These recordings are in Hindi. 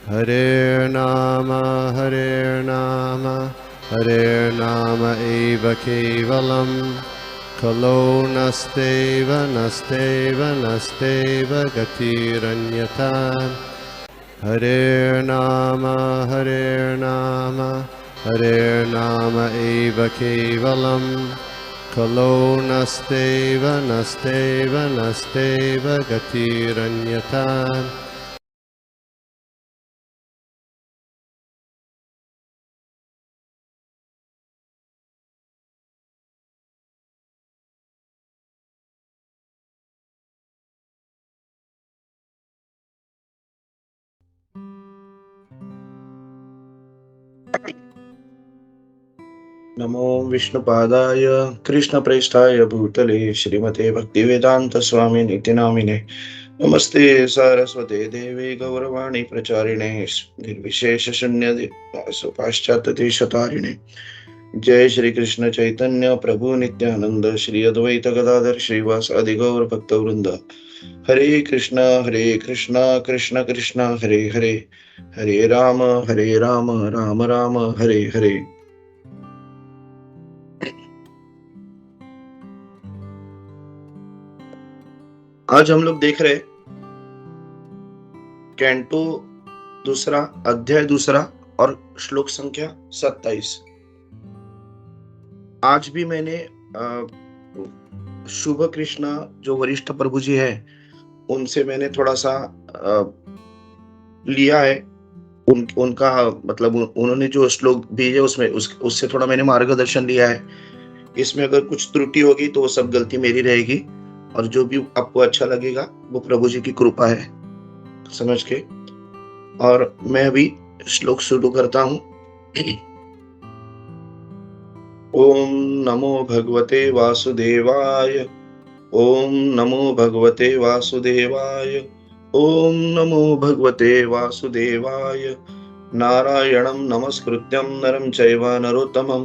Hare Nama eva kevalam, kalo nasteva nasteva nasteva gatiranyata. Hare Nama eva kevalam, kalo nasteva nasteva nasteva gatiranyata. नमो विष्णुपादाय कृष्णप्रेष्ठाय भूतले श्रीमते भक्तिवेदांत स्वामी नित्य नामिने नमस्ते सारस्वते देवे गौरवाणी प्रचारिणे निर्विशेष शून्य पाश्चात्य देशतारिणे जय श्री कृष्ण चैतन्य प्रभु नित्यानंद श्री अद्वैत गदाधर श्रीवासादि गौर भक्त वृंद हरे कृष्णा कृष्ण कृष्ण हरे हरे हरे राम राम राम हरे हरे। आज हम लोग देख रहे कैंटो दूसरा अध्याय दूसरा और श्लोक संख्या 27। आज भी मैंने शुभ कृष्णा जो वरिष्ठ प्रभु जी है उनसे मैंने थोड़ा सा लिया है उनका मतलब उन्होंने जो श्लोक भेजे उसमें उससे थोड़ा मैंने मार्गदर्शन लिया है। इसमें अगर कुछ त्रुटि होगी तो वो सब गलती मेरी रहेगी और जो भी आपको अच्छा लगेगा वो प्रभु जी की कृपा है समझ के। और मैं अभी श्लोक शुरू करता हूं। ओम नमो भगवते वासुदेवाय, ओम नमो भगवते वासुदेवाय, ओम नमो भगवते वासुदेवाय। नारायणं नमस्कृत्यं नरं चैव नरोत्तमं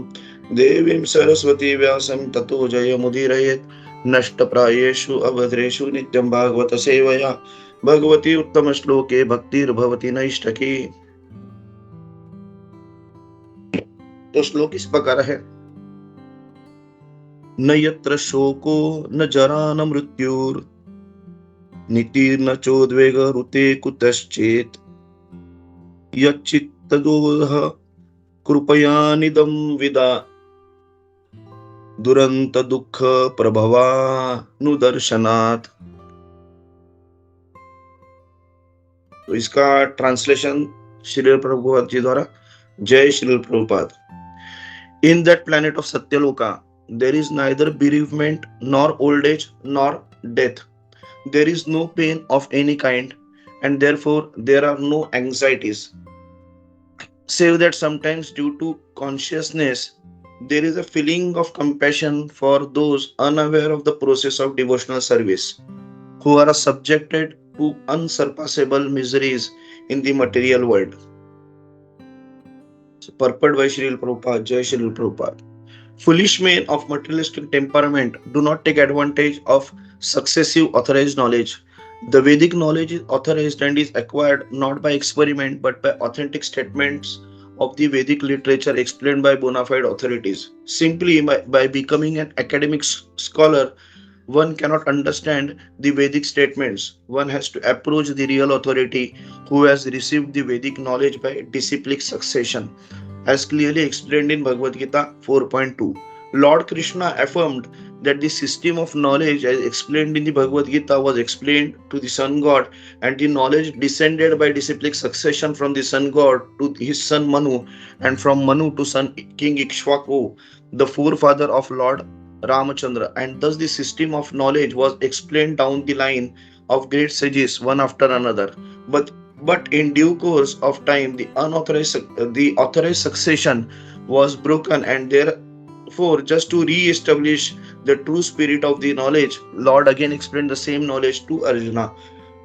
देवीं सरस्वती व्यासं ततो जयमुदीरयेत्। नष्टप्रायेषु अभद्रेषु नित्यं भागवत सेवया भगवती उत्तम श्लोके भक्तिर्भवति नैष्ठकी। तो श्लोक इस प्रकार है। न यत्र शोको न जरा न मृत्युर नीतिर्न चोद्वेग ऋते कुतश्चेत् यच्चित्तदोह कृपया निदं विदा दुरंत दुःख प्रभवानुदर्शनात्। तो इसका ट्रांसलेशन श्रील प्रभुपाद जी द्वारा। जय Srila Prabhupada. In that planet of Satyaloka, there is neither bereavement nor old age nor death. There is no pain of any kind, and therefore there are no anxieties. Save that sometimes, due to consciousness, there is a feeling of compassion for those unaware of the process of devotional service, who are subjected to unsurpassable miseries in the material world. So, purport by Srila Prabhupada. Jai Srila Prabhupada. Foolish men of materialistic temperament do not take advantage of successive authorized knowledge. The Vedic knowledge is authorized and is acquired not by experiment but by authentic statements of the Vedic literature explained by bona fide authorities. Simply by becoming an academic scholar, one cannot understand the Vedic statements. One has to approach the real authority who has received the Vedic knowledge by disciplic succession, as clearly explained in Bhagavad Gita 4.2. Lord Krishna affirmed that the system of knowledge as explained in the Bhagavad Gita was explained to the sun god, and the knowledge descended by disciplic succession from the sun god to his son Manu, and from Manu to son King Ikshvaku, the forefather of Lord Ramachandra. And thus the system of knowledge was explained down the line of great sages one after another. But in due course of time, the authorized succession was broken, and therefore, just to re-establish the true spirit of the knowledge, Lord again explained the same knowledge to Arjuna,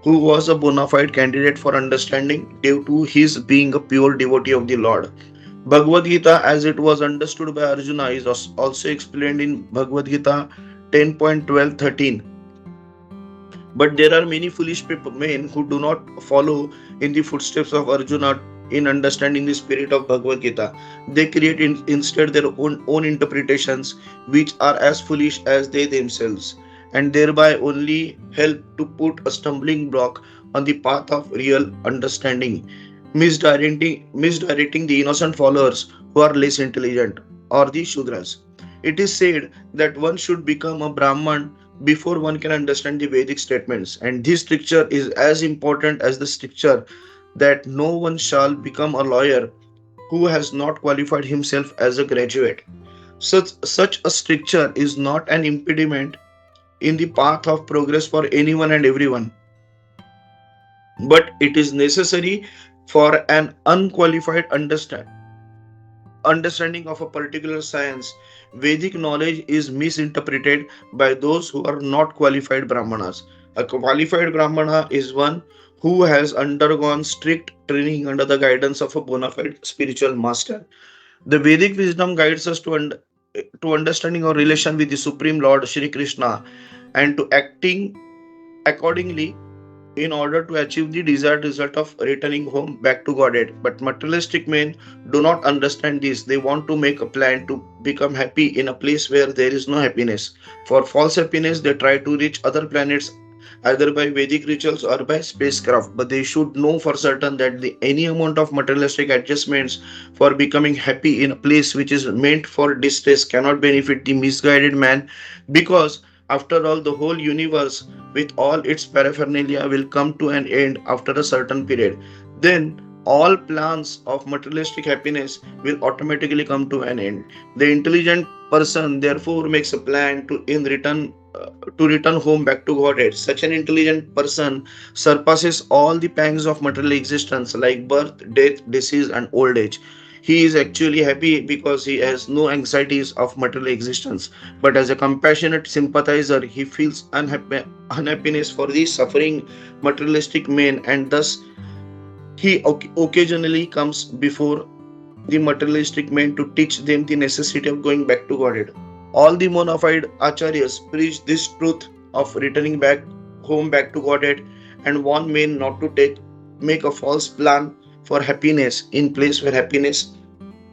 who was a bona fide candidate for understanding due to his being a pure devotee of the Lord. Bhagavad Gita, as it was understood by Arjuna, is also explained in Bhagavad Gita 10.12.13. But there are many foolish men who do not follow in the footsteps of Arjuna in understanding the spirit of Bhagavad Gita. They create instead their own interpretations, which are as foolish as they themselves, and thereby only help to put a stumbling block on the path of real understanding, misdirecting the innocent followers who are less intelligent, or the Shudras. It is said that one should become a Brahman before one can understand the Vedic statements, and this stricture is as important as the stricture that no one shall become a lawyer who has not qualified himself as a graduate. Such a stricture is not an impediment in the path of progress for anyone and everyone, but it is necessary for an unqualified understanding of a particular science. Vedic knowledge is misinterpreted by those who are not qualified Brahmanas. A qualified Brahmana is one who has undergone strict training under the guidance of a bona fide spiritual master. The Vedic wisdom guides us to understanding our relation with the Supreme Lord Shri Krishna and to acting accordingly in order to achieve the desired result of returning home back to Godhead. But materialistic men do not understand this. They want to make a plan to become happy in a place where there is no happiness. For false happiness, they try to reach other planets either by Vedic rituals or by spacecraft. But they should know for certain that any amount of materialistic adjustments for becoming happy in a place which is meant for distress cannot benefit the misguided man, because after all, the whole universe with all its paraphernalia will come to an end after a certain period. Then all plans of materialistic happiness will automatically come to an end. The intelligent person therefore makes a plan to return home back to Godhead. Such an intelligent person surpasses all the pangs of material existence like birth, death, disease, and old age. He is actually happy because he has no anxieties of material existence. But as a compassionate sympathizer, he feels unhappiness for the suffering materialistic men, and thus he occasionally comes before the materialistic men to teach them the necessity of going back to Godhead. All the bona fide acharyas preach this truth of returning back home back to Godhead and warn men not to make a false plan for happiness in place where happiness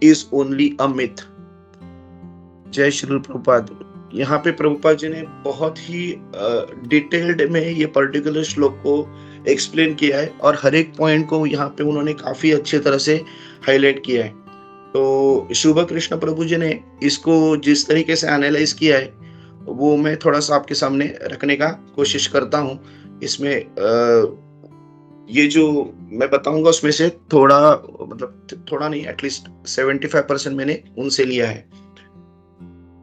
is only a myth. जय श्री प्रभुपाद। यहाँ पे प्रभुपाद जी ने बहुत ही डिटेल्ड में ये पर्टिकुलर श्लोक को एक्सप्लेन किया है और हर एक पॉइंट को यहाँ पे उन्होंने काफी अच्छे तरह से हाईलाइट किया है। तो शुभ कृष्ण प्रभु जी ने इसको जिस तरीके से एनालाइज किया है वो मैं थोड़ा सा आपके सामने रखने का कोशिश करता हूँ। इसमें ये जो मैं बताऊंगा उसमें से थोड़ा मतलब थोड़ा नहीं, एटलीस्ट 75% मैंने उनसे लिया है।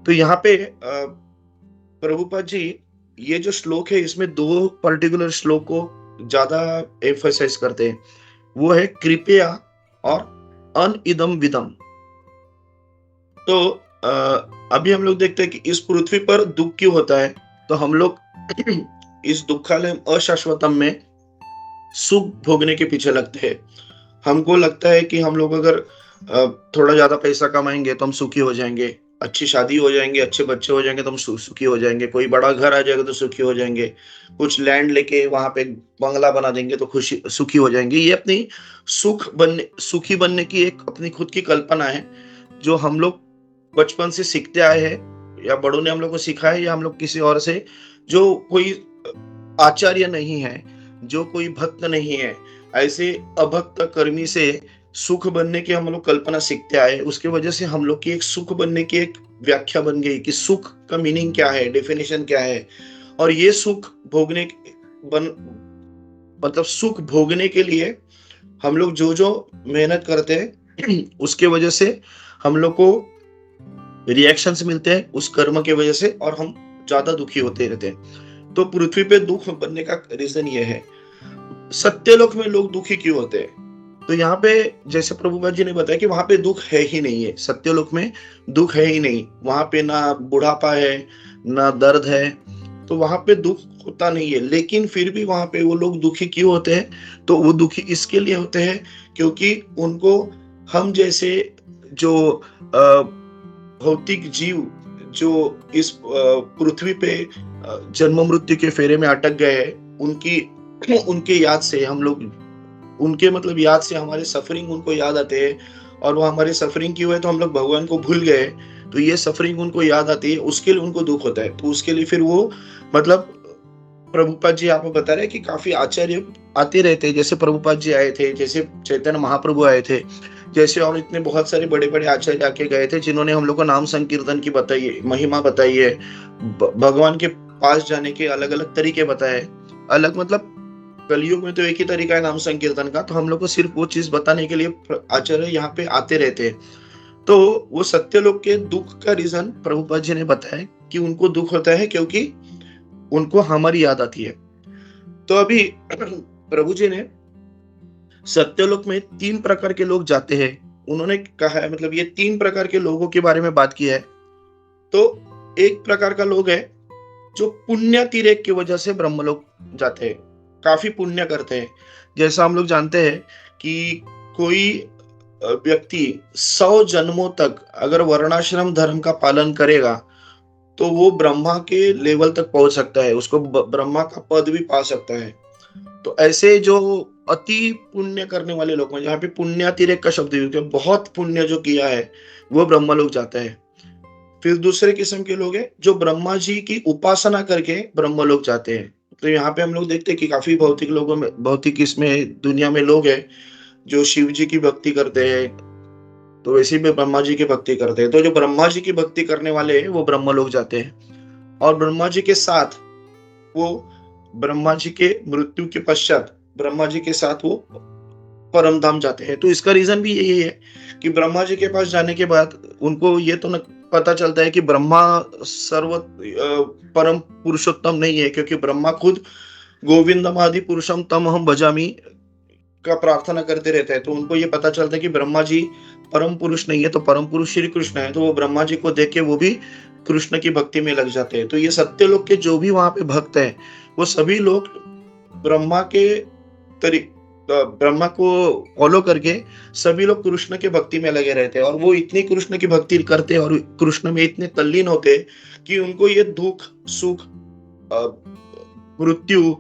तो यहाँ पे प्रभुपाद जी ये जो श्लोक है इसमें दो पर्टिकुलर श्लोक को ज्यादा एम्फसाइज करते हैं, वो है कृपया और अन इदम विदम। तो अभी हम लोग देखते हैं कि इस पृथ्वी पर दुख क्यों होता है, तो हम लोग इस दुखालय अशाश्वतम में सुख भोगने के पीछे लगते हैं। हमको लगता है कि हम लोग अगर थोड़ा ज्यादा पैसा कमाएंगे तो हम सुखी हो जाएंगे, अच्छी शादी हो जाएंगे, अच्छे बच्चे हो जाएंगे तो हम सुखी हो जाएंगे, कोई बड़ा घर आ जाएगा तो सुखी हो जाएंगे, कुछ लैंड लेके वहां पे बंगला बना देंगे तो सुखी हो जाएंगे। ये अपनी सुखी बनने की एक अपनी खुद की कल्पना है जो हम लोग बचपन से सीखते आए हैं या बड़ों ने हम लोग को सिखाया है या हम लोग किसी और से, जो कोई आचार्य नहीं है, जो कोई भक्त नहीं है, ऐसे अभक्त कर्मी से सुख बनने की हम लोग कल्पना सीखते आए। उसके वजह से हम लोग की एक सुख बनने की एक व्याख्या बन गई कि सुख का मीनिंग क्या है, डेफिनेशन क्या है। और ये सुख भोगने मतलब सुख भोगने के लिए हम लोग जो जो मेहनत करते हैं उसके वजह से हम लोग को रिएक्शंस मिलते हैं उस कर्म के वजह से, और हम ज्यादा दुखी होते रहते हैं। तो पृथ्वी पे दुख बनने का रीजन ये है। सत्यलोक में लोग दुखी क्यों होते हैं, तो यहाँ पे जैसे प्रभुपाद जी ने बताया कि वहां पे दुख है ही नहीं है, सत्यलोक में दुख है ही नहीं, वहां पे ना बुढ़ापा है ना दर्द है, तो वहां पे दुख होता नहीं है। लेकिन फिर भी वहां पे वो लोग दुखी क्यों होते हैं, तो वो दुखी इसके लिए होते हैं क्योंकि उनको हम जैसे जो भौतिक जीव जो इस पृथ्वी पे जन्म मृत्यु के फेरे में अटक गए हैं, उनकी उनके याद से हम लोग, उनके मतलब याद से हमारे सफरिंग उनको याद आते हैं, और वो हमारे सफरिंग की हुए तो हम लोग भगवान को भूल गए, तो ये सफरिंग उनको याद आती है, उसके लिए उनको दुख होता है। तो उसके लिए फिर वो मतलब प्रभुपाद जी यहाँ पे बता रहे हैं कि काफी आचार्य आते रहते हैं, जैसे प्रभुपाद जी आए थे, जैसे चैतन्य महाप्रभु आए थे, जैसे और इतने बहुत सारे बड़े बड़े आचार्य आके गए थे, जिन्होंने हम लोग को नाम संकीर्तन की बताई है, महिमा बताई है, भगवान के पास जाने के अलग अलग तरीके बताए। अलग मतलब कलयुग में तो एक ही तरीका है नाम संकीर्तन का, तो हम लोग को सिर्फ वो चीज बताने के लिए आचार्य यहाँ पे आते रहते हैं। तो वो सत्यलोक के दुख का रीजन प्रभुपाद जी ने बताया कि उनको दुख होता है क्योंकि उनको हमारी याद आती है। तो अभी प्रभु जी ने सत्यलोक में 3 प्रकार के लोग जाते हैं, उन्होंने कहा है, मतलब ये 3 प्रकार के लोगों के बारे में बात किया है। तो एक प्रकार का लोग है जो पुण्यातिरेक की वजह से ब्रह्मलोक जाते हैं, काफी पुण्य करते हैं। जैसा हम लोग जानते हैं कि कोई व्यक्ति 100 जन्मों तक अगर वर्णाश्रम धर्म का पालन करेगा तो वो ब्रह्मा के लेवल तक पहुंच सकता है, उसको ब्रह्मा का पद भी पा सकता है। तो ऐसे जो अति पुण्य करने वाले लोग हैं, जहाँ पे पुण्यातिरेक का शब्द यूज है, बहुत पुण्य जो किया है वो ब्रह्मलोक जाता है। फिर दूसरे किस्म के लोग हैं जो ब्रह्मा जी की उपासना करके ब्रह्मलोक जाते हैं। तो यहाँ पे हम लोग देखते हैं कि काफी भौतिक लोगों में, भौतिक इसमें दुनिया में लोग हैं जो शिव जी की भक्ति करते हैं, तो वैसे भी ब्रह्मा जी की भक्ति करते हैं। तो जो ब्रह्मा जी की भक्ति करने वाले हैं वो ब्रह्मलोक जाते हैं, और ब्रह्मा जी के साथ वो, ब्रह्मा जी के मृत्यु के पश्चात ब्रह्मा जी के साथ वो परम धाम जाते हैं। तो इसका रीजन भी यही है कि ब्रह्मा जी के पास जाने के बाद उनको ये तो न पता चलता है कि ब्रह्मा परम पुरुषोत्तम नहीं है, क्योंकि ब्रह्मा खुद गोविंदम आदि पुरुषम तम हम भजामी का प्रार्थना करते रहते हैं। तो उनको ये पता चलता है कि ब्रह्मा जी परम पुरुष नहीं है, तो परम पुरुष श्री कृष्ण है। तो वो ब्रह्मा जी को देख के वो भी कृष्ण की भक्ति में लग जाते हैं। तो ये सत्यलोक के जो भी वहां पे भक्त हैं, वो सभी लोग ब्रह्मा के ब्रह्मा को फॉलो करके सभी लोग कृष्ण के भक्ति में लगे रहते हैं, और वो इतनी कृष्ण की भक्ति करते हैं और कृष्ण में इतने तल्लीन होते हैं कि उनको ये दुख सुख मृत्यु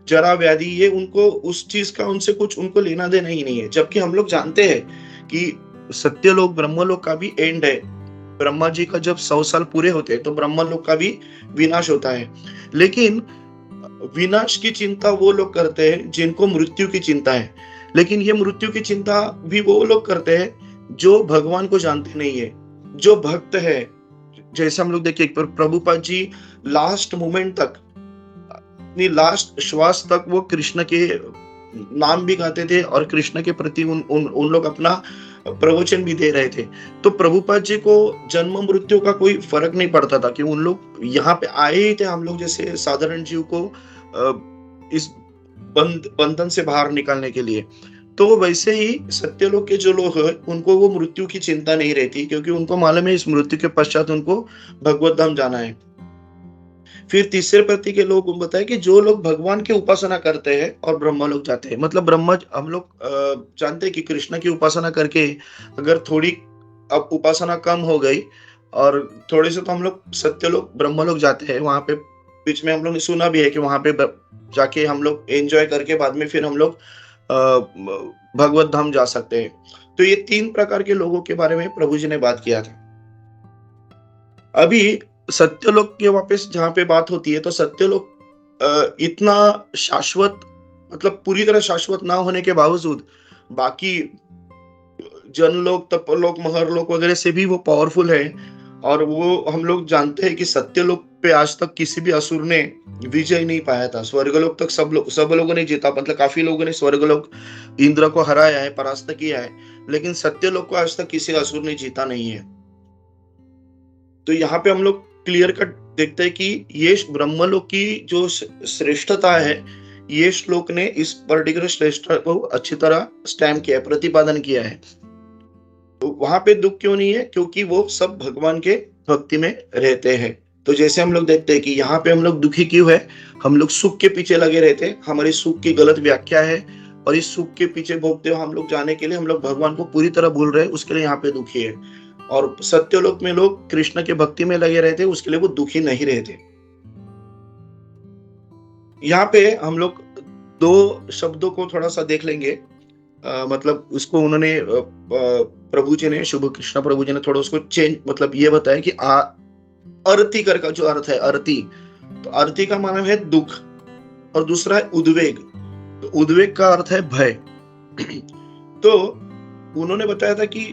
जरा व्याधि ये उनको उस चीज का उनसे कुछ उनको लेना देना ही नहीं है। जबकि हम लोग जानते हैं कि सत्यलोक ब्रह्मलोक का भी एंड है। ब्रह्मा जी का जब 100 साल पूरे होते हैं तो ब्रह्मलोक का भी विनाश होता है। लेकिन विनाश की चिंता वो लोग करते हैं जिनको मृत्यु की चिंता है, लेकिन ये मृत्यु की चिंता भी वो लोग करते हैं जो भगवान को जानते नहीं है, जो भक्त है। जैसे हम लोग देखिए प्रभुपाद जी लास्ट मोमेंट तक, अपनी लास्ट श्वास तक वो कृष्ण के नाम भी गाते थे और कृष्ण के प्रति उन लोग अपना प्रवचन भी दे रहे थे। तो प्रभुपाद जी को जन्म मृत्यु का कोई फर्क नहीं पड़ता था कि उन लोग यहाँ पे आए ही थे हम लोग जैसे साधारण जीव को इस बंधन से बाहर निकालने के लिए। तो वैसे ही सत्यलोक के जो लोग हैं उनको वो मृत्यु की चिंता नहीं रहती, क्योंकि उनको मालूम है इस मृत्यु के पश्चात उनको भगवत धाम जाना है। फिर तीसरे प्रति के लोग बताए कि जो लोग भगवान की उपासना करते हैं और ब्रह्मलोक जाते हैं। मतलब ब्रह्म, हम लोग जानते हैं कि कृष्ण की उपासना करके अगर थोड़ी अब उपासना कम हो गई और थोड़े से, तो हम लोग सत्यलोक ब्रह्मलोक जाते हैं। वहां पे बीच में हम लोग ने सुना भी है कि वहां पे जाके हम लोग एंजॉय करके बाद में फिर हम लोग भगवत धाम जा सकते हैं। तो ये 3 प्रकार के लोगों के बारे में प्रभु जी ने बात किया था। अभी सत्यलोक के वापस जहां पे बात होती है, तो सत्यलोक इतना शाश्वत, मतलब पूरी तरह शाश्वत ना होने के बावजूद बाकी जनलोक तपलोक महरलोक वगैरह से भी वो पावरफुल है। और वो हम लोग जानते हैं कि सत्यलोक पे आज तक किसी भी असुर ने विजय नहीं पाया था। स्वर्गलोक तक सब लोगों ने जीता, मतलब काफी लोगों ने स्वर्गलोक इंद्र को हराया है, परास्त किया है, लेकिन सत्यलोक को आज तक किसी असुर ने जीता नहीं है। तो यहाँ पे हम लोग क्लियर कट देखते हैं कि ये ब्रह्मलोक की जो श्रेष्ठता है, ये श्लोक ने इस पर्टिकुलर श्रेष्ठता को अच्छी तरह स्टैम्प किया है, प्रतिपादन किया है। तो वहां पे दुख क्यों नहीं है? क्योंकि वो सब भगवान के भक्ति में रहते हैं। तो जैसे हम लोग देखते हैं कि यहाँ पे हम लोग दुखी क्यों है, हम लोग सुख के पीछे लगे रहते हैं, हमारी सुख की गलत व्याख्या है, और इस सुख के पीछे भोगते हुए हम लोग जाने के लिए हम लोग भगवान को पूरी तरह भूल रहे हैं, उसके लिए यहाँ पे दुखी है। और सत्यलोक में लोग कृष्ण के भक्ति में लगे रहते, उसके लिए वो दुखी नहीं रहते। यहाँ पे हम लोग दो शब्दों को थोड़ा सा देख लेंगे। मतलब उसको उन्होंने प्रभु जी ने, शुभ कृष्ण प्रभु जी ने थोड़ा उसको चेंज, मतलब ये बताया कि अरति कर का जो अर्थ है अरति, तो अरति का मतलब है दुख, और दूसरा है उद्वेग। तो उद्वेग का अर्थ है भय। तो उन्होंने बताया था कि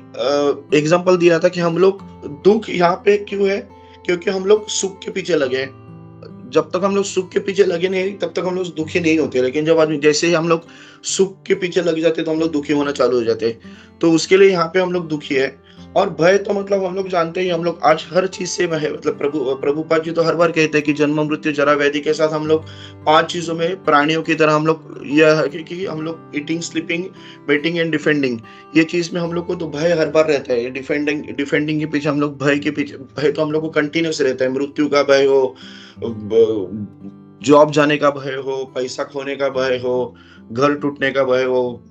एग्जाम्पल दिया था कि हम लोग दुख यहाँ पे क्यों है, क्योंकि हम लोग सुख के पीछे लगे हैं। जब तक हम लोग सुख के पीछे लगे नहीं तब तक हम लोग दुखी नहीं होते, लेकिन जब आदमी जैसे ही हम लोग सुख के पीछे लग जाते तो हम लोग दुखी होना चालू हो जाते। तो उसके लिए यहाँ पे हम लोग दुखी है। और भय तो मतलब हम लोग जानते ही, हम लोग आज हर चीज से भय, मतलब प्रभुपाद जी तो हर बार कहते हैं कि जन्म मृत्यु जरा व्याधि के साथ हम लोग 5 चीजों में प्राणियों की तरह हम लोग, यह है कि हम लोग eating, sleeping, waiting and defending, ये चीज में हम लोग को तो भय हर बार रहता है। डिफेंडिंग डिफेंडिंग के पीछे हम लोग, भय के पीछे, भय तो हम लोग को कंटिन्यूस रहता है। मृत्यु का भय हो, जॉब जाने का भय हो, पैसा खोने का भय हो, घर टूटने का भय हो,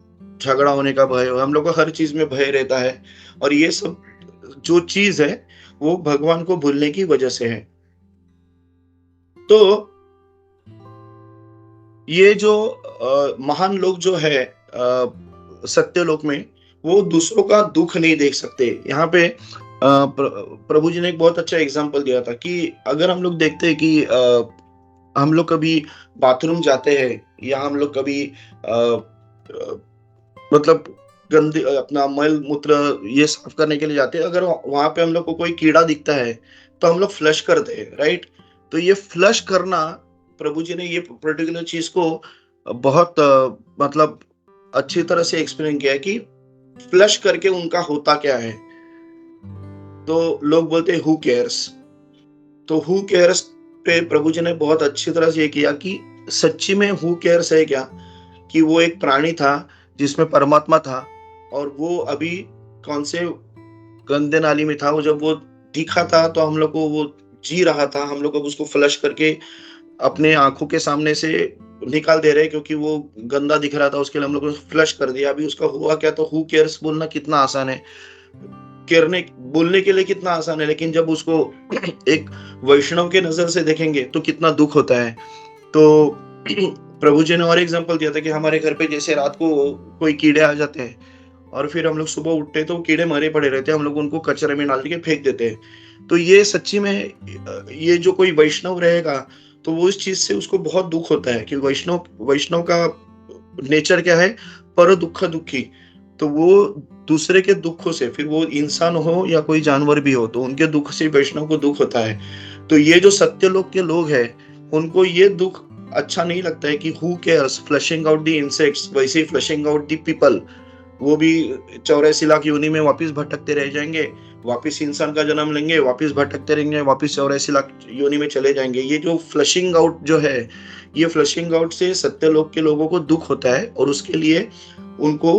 झगड़ा होने का भय हो, हम लोग को हर चीज में भय रहता है। और ये सब जो चीज है वो भगवान को भूलने की वजह से है। तो ये जो महान लोग जो है सत्यलोक में, वो दूसरों का दुख नहीं देख सकते। यहाँ पे प्रभु जी ने एक बहुत अच्छा एग्जांपल दिया था कि अगर हम लोग देखते हैं कि हम लोग कभी बाथरूम जाते हैं, या हम लोग कभी मतलब गंदे अपना मल मूत्र ये साफ करने के लिए जाते हैं, अगर वहां पे हम लोग को कोई कीड़ा दिखता है तो हम लोग फ्लश करते हैं, राइट। तो ये फ्लश करना, प्रभु जी ने ये पर्टिकुलर चीज को बहुत मतलब अच्छी तरह से एक्सप्लेन किया है कि फ्लश करके उनका होता क्या है। तो लोग बोलते हैं हु केयर्स, तो हु केयर्स पे प्रभु जी ने बहुत अच्छी तरह से ये किया कि सच्ची में हु केयर्स है क्या, कि वो एक प्राणी था जिसमें परमात्मा था, और वो अभी कौन से गंदे नाली में था, वो जब वो दिखा था तो हम लोग को वो जी रहा था, हम लोग अब उसको फ्लश करके अपने आंखों के सामने से निकाल दे रहे हैं, क्योंकि वो गंदा दिख रहा था, उसके लिए हम लोग ने फ्लश कर दिया। अभी उसका हुआ क्या, तो हु केयर्स बोलना कितना आसान है, करने बोलने के लिए कितना आसान है, लेकिन जब उसको एक वैष्णव के नजर से देखेंगे तो कितना दुख होता है। तो प्रभु जी ने और एग्जांपल दिया था कि हमारे घर पे जैसे रात को कोई कीड़े आ जाते हैं, और फिर हम लोग सुबह उठते हैं तो कीड़े मरे पड़े रहते हैं, हम लोग उनको कचरे में डाल के फेंक देते हैं। तो ये सच्ची में ये जो कोई वैष्णव रहेगा तो वो इस चीज से उसको बहुत दुख होता है कि वैष्णव वैष्णव का नेचर क्या है, पर दुख दुखी। तो वो दूसरे के दुखों से, फिर वो इंसान हो या कोई जानवर भी हो, तो उनके दुख से वैष्णव को दुख होता है। तो ये जो सत्यलोक के लोग हैं, उनको ये दुख अच्छा नहीं लगता है कि who cares, flushing out the insects, वैसे ही फ्लशिंग आउट द पीपल। वो भी 84 लाख योनि में वापिस भटकते रह जाएंगे, वापिस इंसान का जन्म लेंगे, वापिस भटकते रहेंगे, वापिस 84 लाख योनि में चले जाएंगे। ये जो फ्लशिंग आउट जो है, ये फ्लशिंग आउट से सत्यलोक के लोगों को दुख होता है, और उसके लिए उनको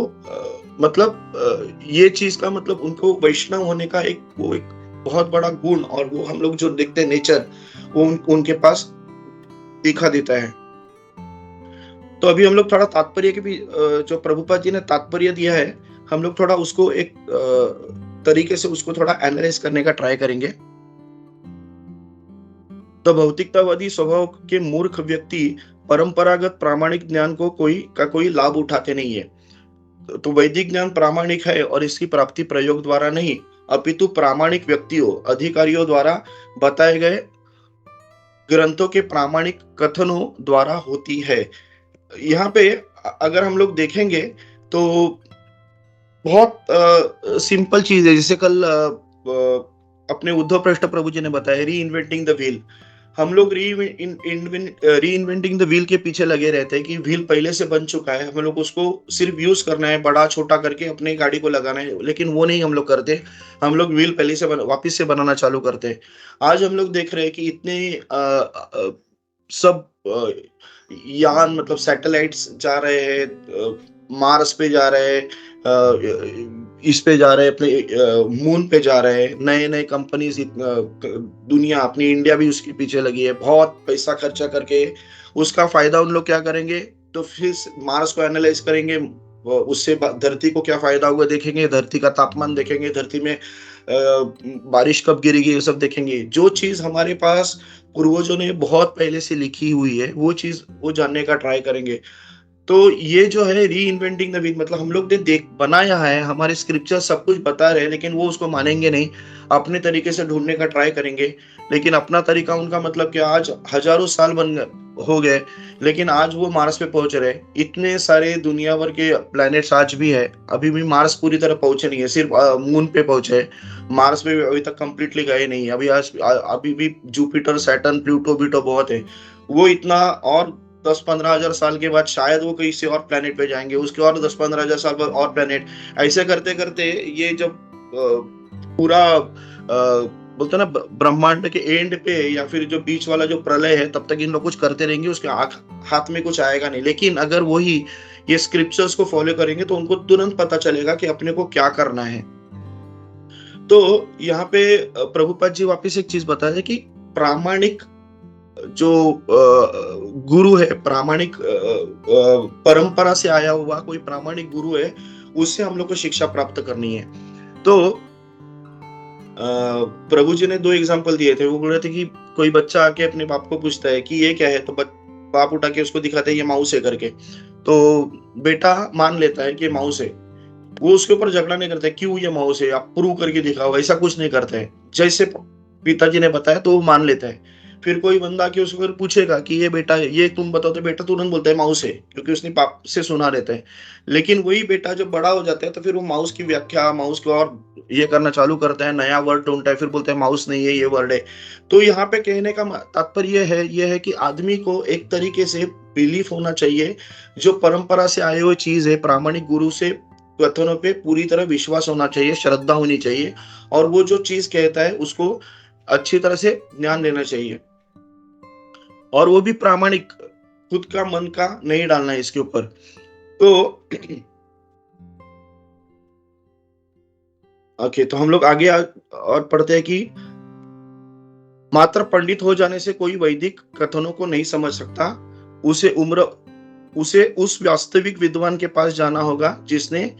मतलब ये चीज का मतलब उनको वैष्णव होने का एक वो एक बहुत बड़ा गुण, और वो हम लोग जो देखते हैं नेचर, वो उनके पास दिखा देता है। तो अभी हम लोग थोड़ा तात्पर्य के भी जो प्रभुपाद जी ने तात्पर्य दिया है, हम लोग थोड़ा उसको एक तरीके से उसको थोड़ा एनालाइज करने का ट्राई करेंगे। तो भौतिकतावादी स्वभाव के मूर्ख व्यक्ति परंपरागत प्रामाणिक ज्ञान को कोई लाभ उठाते नहीं है। तो वैदिक ज्ञान प्रामाणिक है, और इसकी प्राप्ति प्रयोग द्वारा नहीं, अपितु प्रामाणिक व्यक्तियों, अधिकारियों द्वारा बताए गए ग्रंथों के प्रामाणिक कथनों द्वारा होती है। यहाँ पे अगर हम लोग देखेंगे तो बहुत सिंपल चीज है। जैसे कल अपने उद्धव पृष्ठ प्रभु जी ने बताया, री इन्वेंटिंग द व्हील। हम लोग री इन्वेंटिंग द व्हील के पीछे लगे रहते हैं कि व्हील पहले से बन चुका है, हम लोग उसको सिर्फ यूज करना है, बड़ा छोटा करके अपनी गाड़ी को लगाना है, लेकिन वो नहीं हम लोग करते। हम लोग व्हील पहले से वापिस से बनाना चालू करते हैं। आज हम लोग देख रहे हैं कि इतने सब यान, मतलब सैटेलाइट्स जा रहे हैं, मार्स पे जा रहे हैं, इस पे जा रहे हैं, अपने मून पे जा रहे हैं, नए नए कंपनीज, दुनिया अपनी इंडिया भी उसके पीछे लगी है, बहुत पैसा खर्चा करके। उसका फायदा उन लोग क्या करेंगे, तो फिर मार्स को एनालाइज करेंगे, उससे धरती को क्या फायदा हुआ देखेंगे, धरती का तापमान देखेंगे, धरती में बारिश कब गिरेगी, ये सब देखेंगे। जो चीज हमारे पास पूर्वजों ने बहुत पहले से लिखी हुई है, वो चीज वो जानने का ट्राई करेंगे। तो ये जो है री इन्वेंटिंग द व्हील, मतलब हम लोग ने देख बनाया है, हमारे स्क्रिप्चर सब कुछ बता रहे हैं, लेकिन वो उसको मानेंगे नहीं, अपने तरीके से ढूंढने का ट्राई करेंगे। लेकिन अपना तरीका उनका मतलब कि आज हजारों साल हो गए, लेकिन आज वो मार्स पे पहुंच रहे। इतने सारे दुनिया भर के प्लैनेट्स आज भी है, अभी भी मार्स पूरी तरह पहुंचे नहीं है, सिर्फ मून पे पहुंचे। मार्स पे अभी तक कंप्लीटली गए नहीं, अभी भी जुपिटर, सैटर्न, प्लूटो बीटो बहुत है। वो इतना और 10-15 हजार साल के बाद शायद वो किसी और प्लेनेट पे जाएंगे, उसके और 10-15 हजार साल बाद और प्लेनेट। ऐसे करते करते ये जब पूरा बोलते ना ब्रह्मांड के एंड पे या फिर जो बीच वाला जो प्रलय है, तब तक इन लोग कुछ करते रहेंगे, उसके हाथ में कुछ आएगा नहीं। लेकिन अगर वही ये स्क्रिप्चर्स को फॉलो करेंगे तो उनको तुरंत पता चलेगा कि अपने को क्या करना है। तो यहाँ पे प्रभुपाद जी वापिस एक चीज बता रहे कि प्रामाणिक जो गुरु है, प्रामाणिक परंपरा से आया हुआ कोई प्रामाणिक गुरु है, उससे हम लोग को शिक्षा प्राप्त करनी है। तो प्रभु जी ने 2 एग्जाम्पल दिए थे। वो बोल रहे थे कि कोई बच्चा आके अपने बाप को पूछता है कि ये क्या है, तो बाप उठा के उसको दिखाते हैं ये माउस है करके, तो बेटा मान लेता है कि माउस है। वो उसके ऊपर झगड़ा नहीं करता है, क्यों ये माउस है, आप प्रूव करके दिखाओ, ऐसा कुछ नहीं करता है। जैसे पिताजी ने बताया तो वो मान लेता है। फिर कोई बंदा के उसको पूछेगा कि ये बेटा ये तुम बताओ, तो बेटा तुरंत बोलता है माउस है, क्योंकि उसने पाप से सुना रहता है। लेकिन वही बेटा जब बड़ा हो जाता है तो फिर वो माउस की व्याख्या, माउस को और ये करना चालू करता है, नया वर्ड ढूंढता है, फिर बोलता है माउस नहीं है, ये वर्ड है। तो यहाँ पे कहने का तात्पर्य ये है कि आदमी को एक तरीके से बिलीफ होना चाहिए, जो परंपरा से आए हुए चीज है, प्रामाणिक गुरु से कथनों पे पूरी तरह विश्वास होना चाहिए, श्रद्धा होनी चाहिए, और वो जो चीज कहता है उसको अच्छी तरह से ध्यान देना चाहिए, और वो भी प्रामाणिक, खुद का मन का नहीं डालना है इसके ऊपर। तो ओके, तो हम लोग आगे और पढ़ते हैं कि मात्र पंडित हो जाने से कोई वैदिक कथनों को नहीं समझ सकता। उसे उस वास्तविक विद्वान के पास जाना होगा जिसने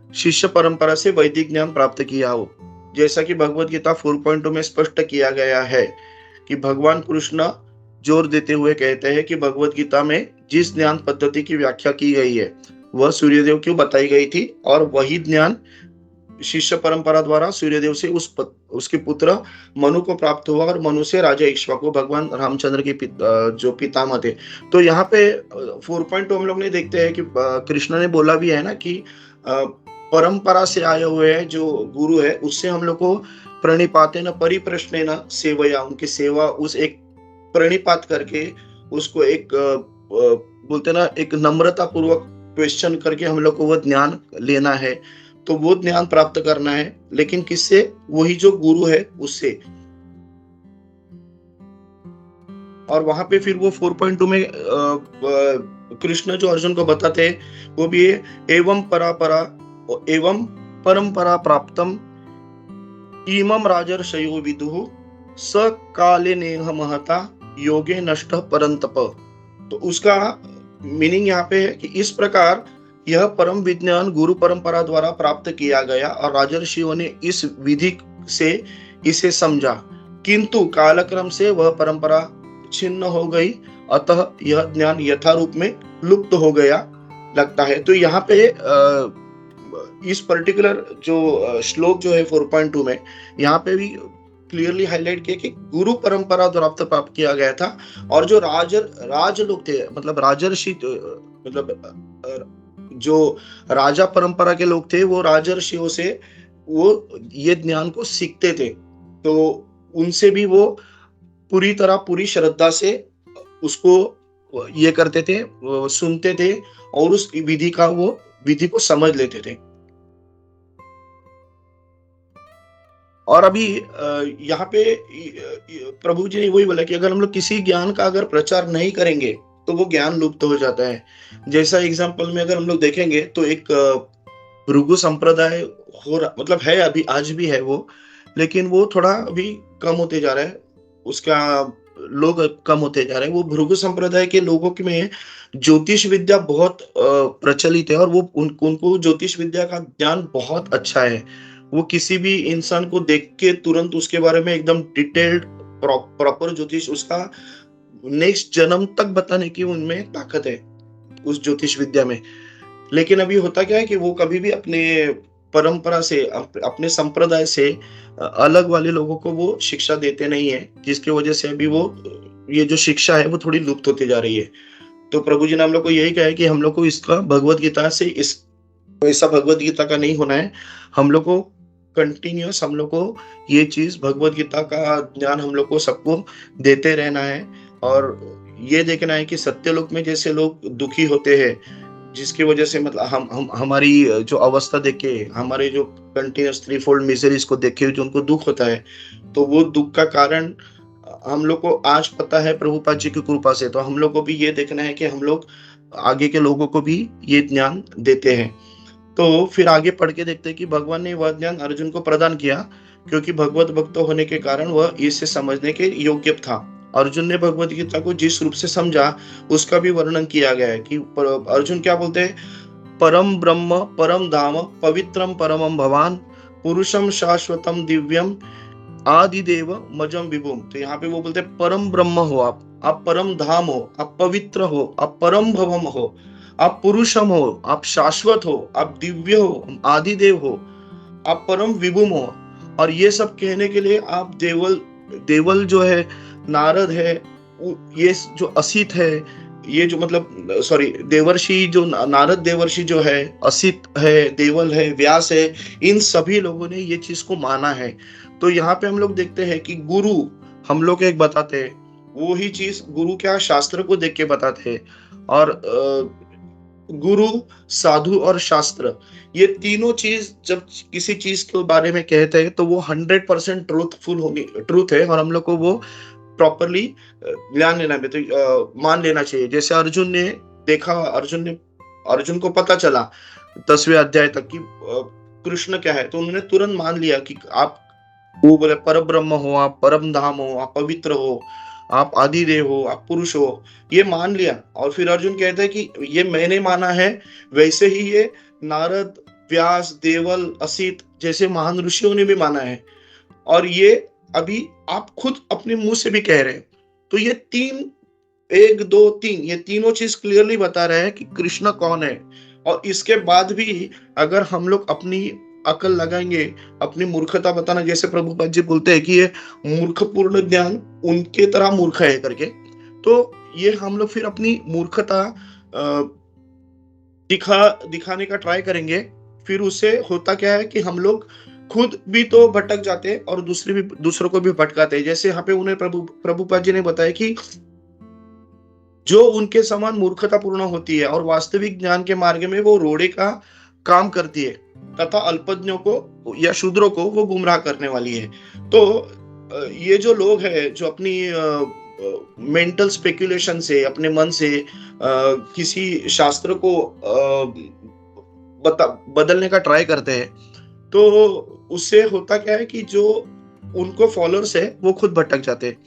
शिष्य परंपरा से वैदिक ज्ञान प्राप्त किया हो। जैसा कि भगवत गीता 4.2 में स्पष्ट किया गया है कि भगवान कृष्ण जोर देते हुए कहते हैं कि भगवत गीता में जिस ज्ञान पद्धति की व्याख्या की गई है वह सूर्यदेव को बताई गई थी, और वही ज्ञान शिष्य परंपरा द्वारा सूर्यदेव से उसके पुत्र मनु को प्राप्त हुआ, और मनु से राजा इक्ष्वाकु, भगवान रामचंद्र के जो पितामह थे। तो यहाँ पे 4.2 हम लोग ने देखते हैं कि कृष्ण ने बोला भी है ना कि परंपरा से आए हुए हैं जो गुरु है, उससे हम लोग को प्रणिपातेन परिप्रश्नेन सेवया, उनकी सेवा, उस एक प्रणिपात करके उसको एक बोलते ना एक नम्रता पूर्वक क्वेश्चन करके हम लोग को वो ज्ञान लेना है। तो वो ज्ञान प्राप्त करना है, लेकिन किससे? वही जो गुरु है उससे। और वहां पे फिर वो 4.2 में कृष्ण जो अर्जुन को बताते हैं वो भी है, एवं परंपरा प्राप्तम इमं राजर्षयो विदुः स काले नेह महता योगे नष्ट परंतप। तो उसका मीनिंग यहाँ पे है कि इस प्रकार यह परम विज्ञान गुरु परंपरा द्वारा प्राप्त किया गया, और राजर्षियों ने इस विधि से इसे समझा, किंतु कालक्रम से वह परंपरा छिन्न हो गई, अतः यह ज्ञान यथारूप में लुप्त हो गया लगता है। तो यहाँ पे इस पर्टिकुलर जो श्लोक जो है 4.2 में, यहाँ पे भी क्लियरली हाईलाइट किया कि गुरु परंपरा द्वारा प्राप्त किया गया था, और जो राज लोग थे, मतलब राजर्षि, मतलब जो राजा परंपरा के लोग थे, वो राजर्षियों से वो ये ज्ञान को सीखते थे। तो उनसे भी वो पूरी तरह पूरी श्रद्धा से उसको ये करते थे, सुनते थे, और उस विधि को समझ लेते थे। और अभी यहाँ पे प्रभु जी ने वही बोला कि अगर हम लोग किसी ज्ञान का अगर प्रचार नहीं करेंगे तो वो ज्ञान लुप्त हो जाता है। जैसा एग्जाम्पल में अगर हम लोग देखेंगे तो एक भृगु संप्रदाय हो रहा, मतलब है अभी, आज भी है वो, लेकिन वो थोड़ा अभी कम होते जा रहा है। उसका लोग कम होते जा रहे हैं। वो भृगु संप्रदाय के लोगों के में ज्योतिष विद्या बहुत प्रचलित है और वो उनको ज्योतिष विद्या का ज्ञान बहुत अच्छा है। वो किसी भी इंसान को देख के तुरंत उसके बारे में एकदम डिटेल्ड प्रॉपर ज्योतिष उसका नेक्स्ट जन्म तक बताने की उनमें ताकत है उस ज्योतिष विद्या में। लेकिन अभी होता क्या है कि वो कभी भी अपने परंपरा से अपने संप्रदाय से अलग वाले लोगों को वो शिक्षा देते नहीं है, जिसकी वजह से अभी वो ये जो शिक्षा है वो थोड़ी लुप्त होती जा रही है। तो प्रभु जी ने हम लोग को यही कहा है कि हम लोग को इसका भगवत गीता से इस ऐसा भगवत गीता का नहीं होना है। हम लोग को कंटिन्यूअस हम लोग को ये चीज भगवत गीता का ज्ञान हम लोग को सबको देते रहना है और ये देखना है कि सत्यलोक में जैसे लोग दुखी होते हैं, जिसकी वजह से मतलब हम हमारी जो अवस्था देख के हमारे जो कंटिन्यूअस थ्री फोल्ड मिजरीज को देख के जो उनको दुख होता है, तो वो दुख का कारण हम लोग को आज पता है प्रभुपाद जी की कृपा से। तो हम लोग को भी ये देखना है कि हम लोग आगे के लोगों को भी ये ज्ञान देते हैं। तो फिर आगे पढ़ के देखते हैं कि भगवान ने वह ज्ञान अर्जुन को प्रदान किया क्योंकि भगवत भक्त होने के कारण वह इसे समझने के योग्य था। अर्जुन ने भगवत गीता को जिस रूप से समझा उसका भी वर्णन किया गया है कि अर्जुन क्या बोलते हैं, परम ब्रह्म परम धाम पवित्रम परमम भवान पुरुषम शाश्वतम दिव्यम आदिदेव मजम विभुम। तो यहाँ पे वो बोलते हैं परम ब्रह्म हो, आप परम धाम हो, आप पवित्र हो, आप परम भवम हो, आप पुरुषम हो, आप शाश्वत हो, आप दिव्य हो, आदिदेव हो, आप परम विभुम हो। और ये सब कहने के लिए आप देवल जो है, नारद है, ये जो असित है, ये जो मतलब सॉरी देवर्षि जो नारद देवर्षि जो है, असित है, देवल है, व्यास है, इन सभी लोगों ने ये चीज को माना है। तो यहाँ पे हम लोग देखते हैं कि गुरु हम लोग एक बताते हैं, वो ही चीज गुरु क्या शास्त्र को देख के बताते हैं। और गुरु, साधु और शास्त्र, ये तीनों चीज जब किसी चीज के बारे में कहते हैं तो वो 100% ट्रूथफुल होनी ट्रूथ है और हम लोग को वो प्रॉपरली ध्यान लेना भी तो मान लेना चाहिए। जैसे अर्जुन ने देखा, अर्जुन को पता चला 10वें अध्याय तक कि कृष्ण क्या है, तो उन्होंने तुरंत मान लिया कि आप वो बोले पर ब्रह्म हो, आप परम धाम हो, आप पवित्र हो, आप आदिदेव हो, आप पुरुष हो, ये मान लिया। और फिर अर्जुन कहता है कि ये मैंने माना है, वैसे ही ये नारद, व्यास, देवल, असित जैसे महान ऋषियों ने भी माना है और ये अभी आप खुद अपने मुंह से भी कह रहे हैं। तो ये तीन, 1 2 3 ये तीनों चीज क्लियरली बता रहे हैं कि कृष्ण कौन है। और इसके बाद भी अगर हम लोग अपनी अकल लगाएंगे, अपनी मूर्खता बताना, जैसे प्रभुपाद जी बोलते हैं कि ये मूर्खपूर्ण ज्ञान उनके तरह मूर्ख है करके, तो ये हम लोग फिर अपनी मूर्खता दिखाने का ट्राई करेंगे। फिर उससे होता क्या है कि हम लोग खुद भी तो भटक जाते हैं और दूसरों को भी भटकाते हैं। जैसे यहाँ पे उन्हें प्रभुपाद जी ने बताया कि जो उनके समान मूर्खता पूर्ण होती है और वास्तविक ज्ञान के मार्ग में वो रोड़े का काम करती है तथा अल्पज्ञों को या शूद्रों को वो गुमराह करने वाली है। तो ये जो लोग हैं जो अपनी मेंटल स्पेकुलेशन से, अपने मन से किसी शास्त्र को बदलने का ट्राई करते हैं, तो उससे होता क्या है कि जो उनको फॉलोअर्स है वो खुद भटक जाते हैं।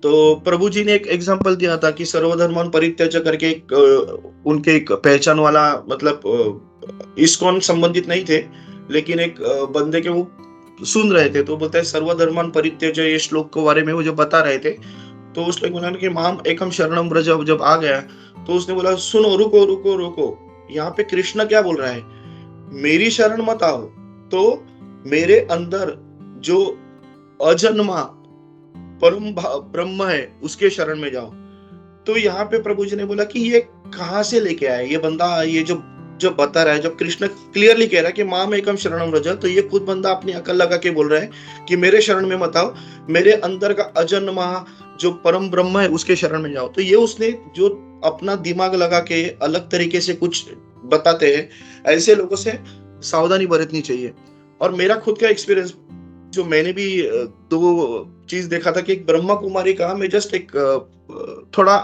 तो प्रभु जी ने एक एग्जांपल दिया था कि सर्वधर्मान परित्यज करके उनके एक पहचान वाला, मतलब इस्कॉन संबंधित नहीं थे, लेकिन एक बंदे के वो सुन रहे थे, तो बोलते हैं सर्वधर्मान परित्यज, ये श्लोक के बारे में वो जो बता रहे थे। तो उसने बोला कि माम एकम शरणम ब्रज जब आ गया तो उसने बोला सुनो, रुको रुको रुको, यहाँ पे कृष्ण क्या बोल रहा है, मेरी शरण मत आओ, तो मेरे अंदर जो अजन्मा परम ब्रह्म है उसके शरण में जाओ। तो यहाँ पे प्रभु जी ने बोला कि ये कहाँ से लेके आया ये बंदा, ये जो बता रहा है, जब कृष्ण क्लियरली कह रहा है कि माम एकम शरणम व्रज, तो ये खुद बंदा अपनी अकल लगा के बोल रहा है कि मेरे शरण में मत आओ, मेरे अंदर का अजन्मा जो परम ब्रह्म है उसके शरण में जाओ। तो ये उसने जो अपना दिमाग लगा के अलग तरीके से कुछ बताते हैं, ऐसे लोगों से सावधानी बरतनी चाहिए। और मेरा खुद का एक्सपीरियंस जो मैंने भी 2 चीज देखा था कि एक ब्रह्मा कुमारी का, मैं जस्ट एक थोड़ा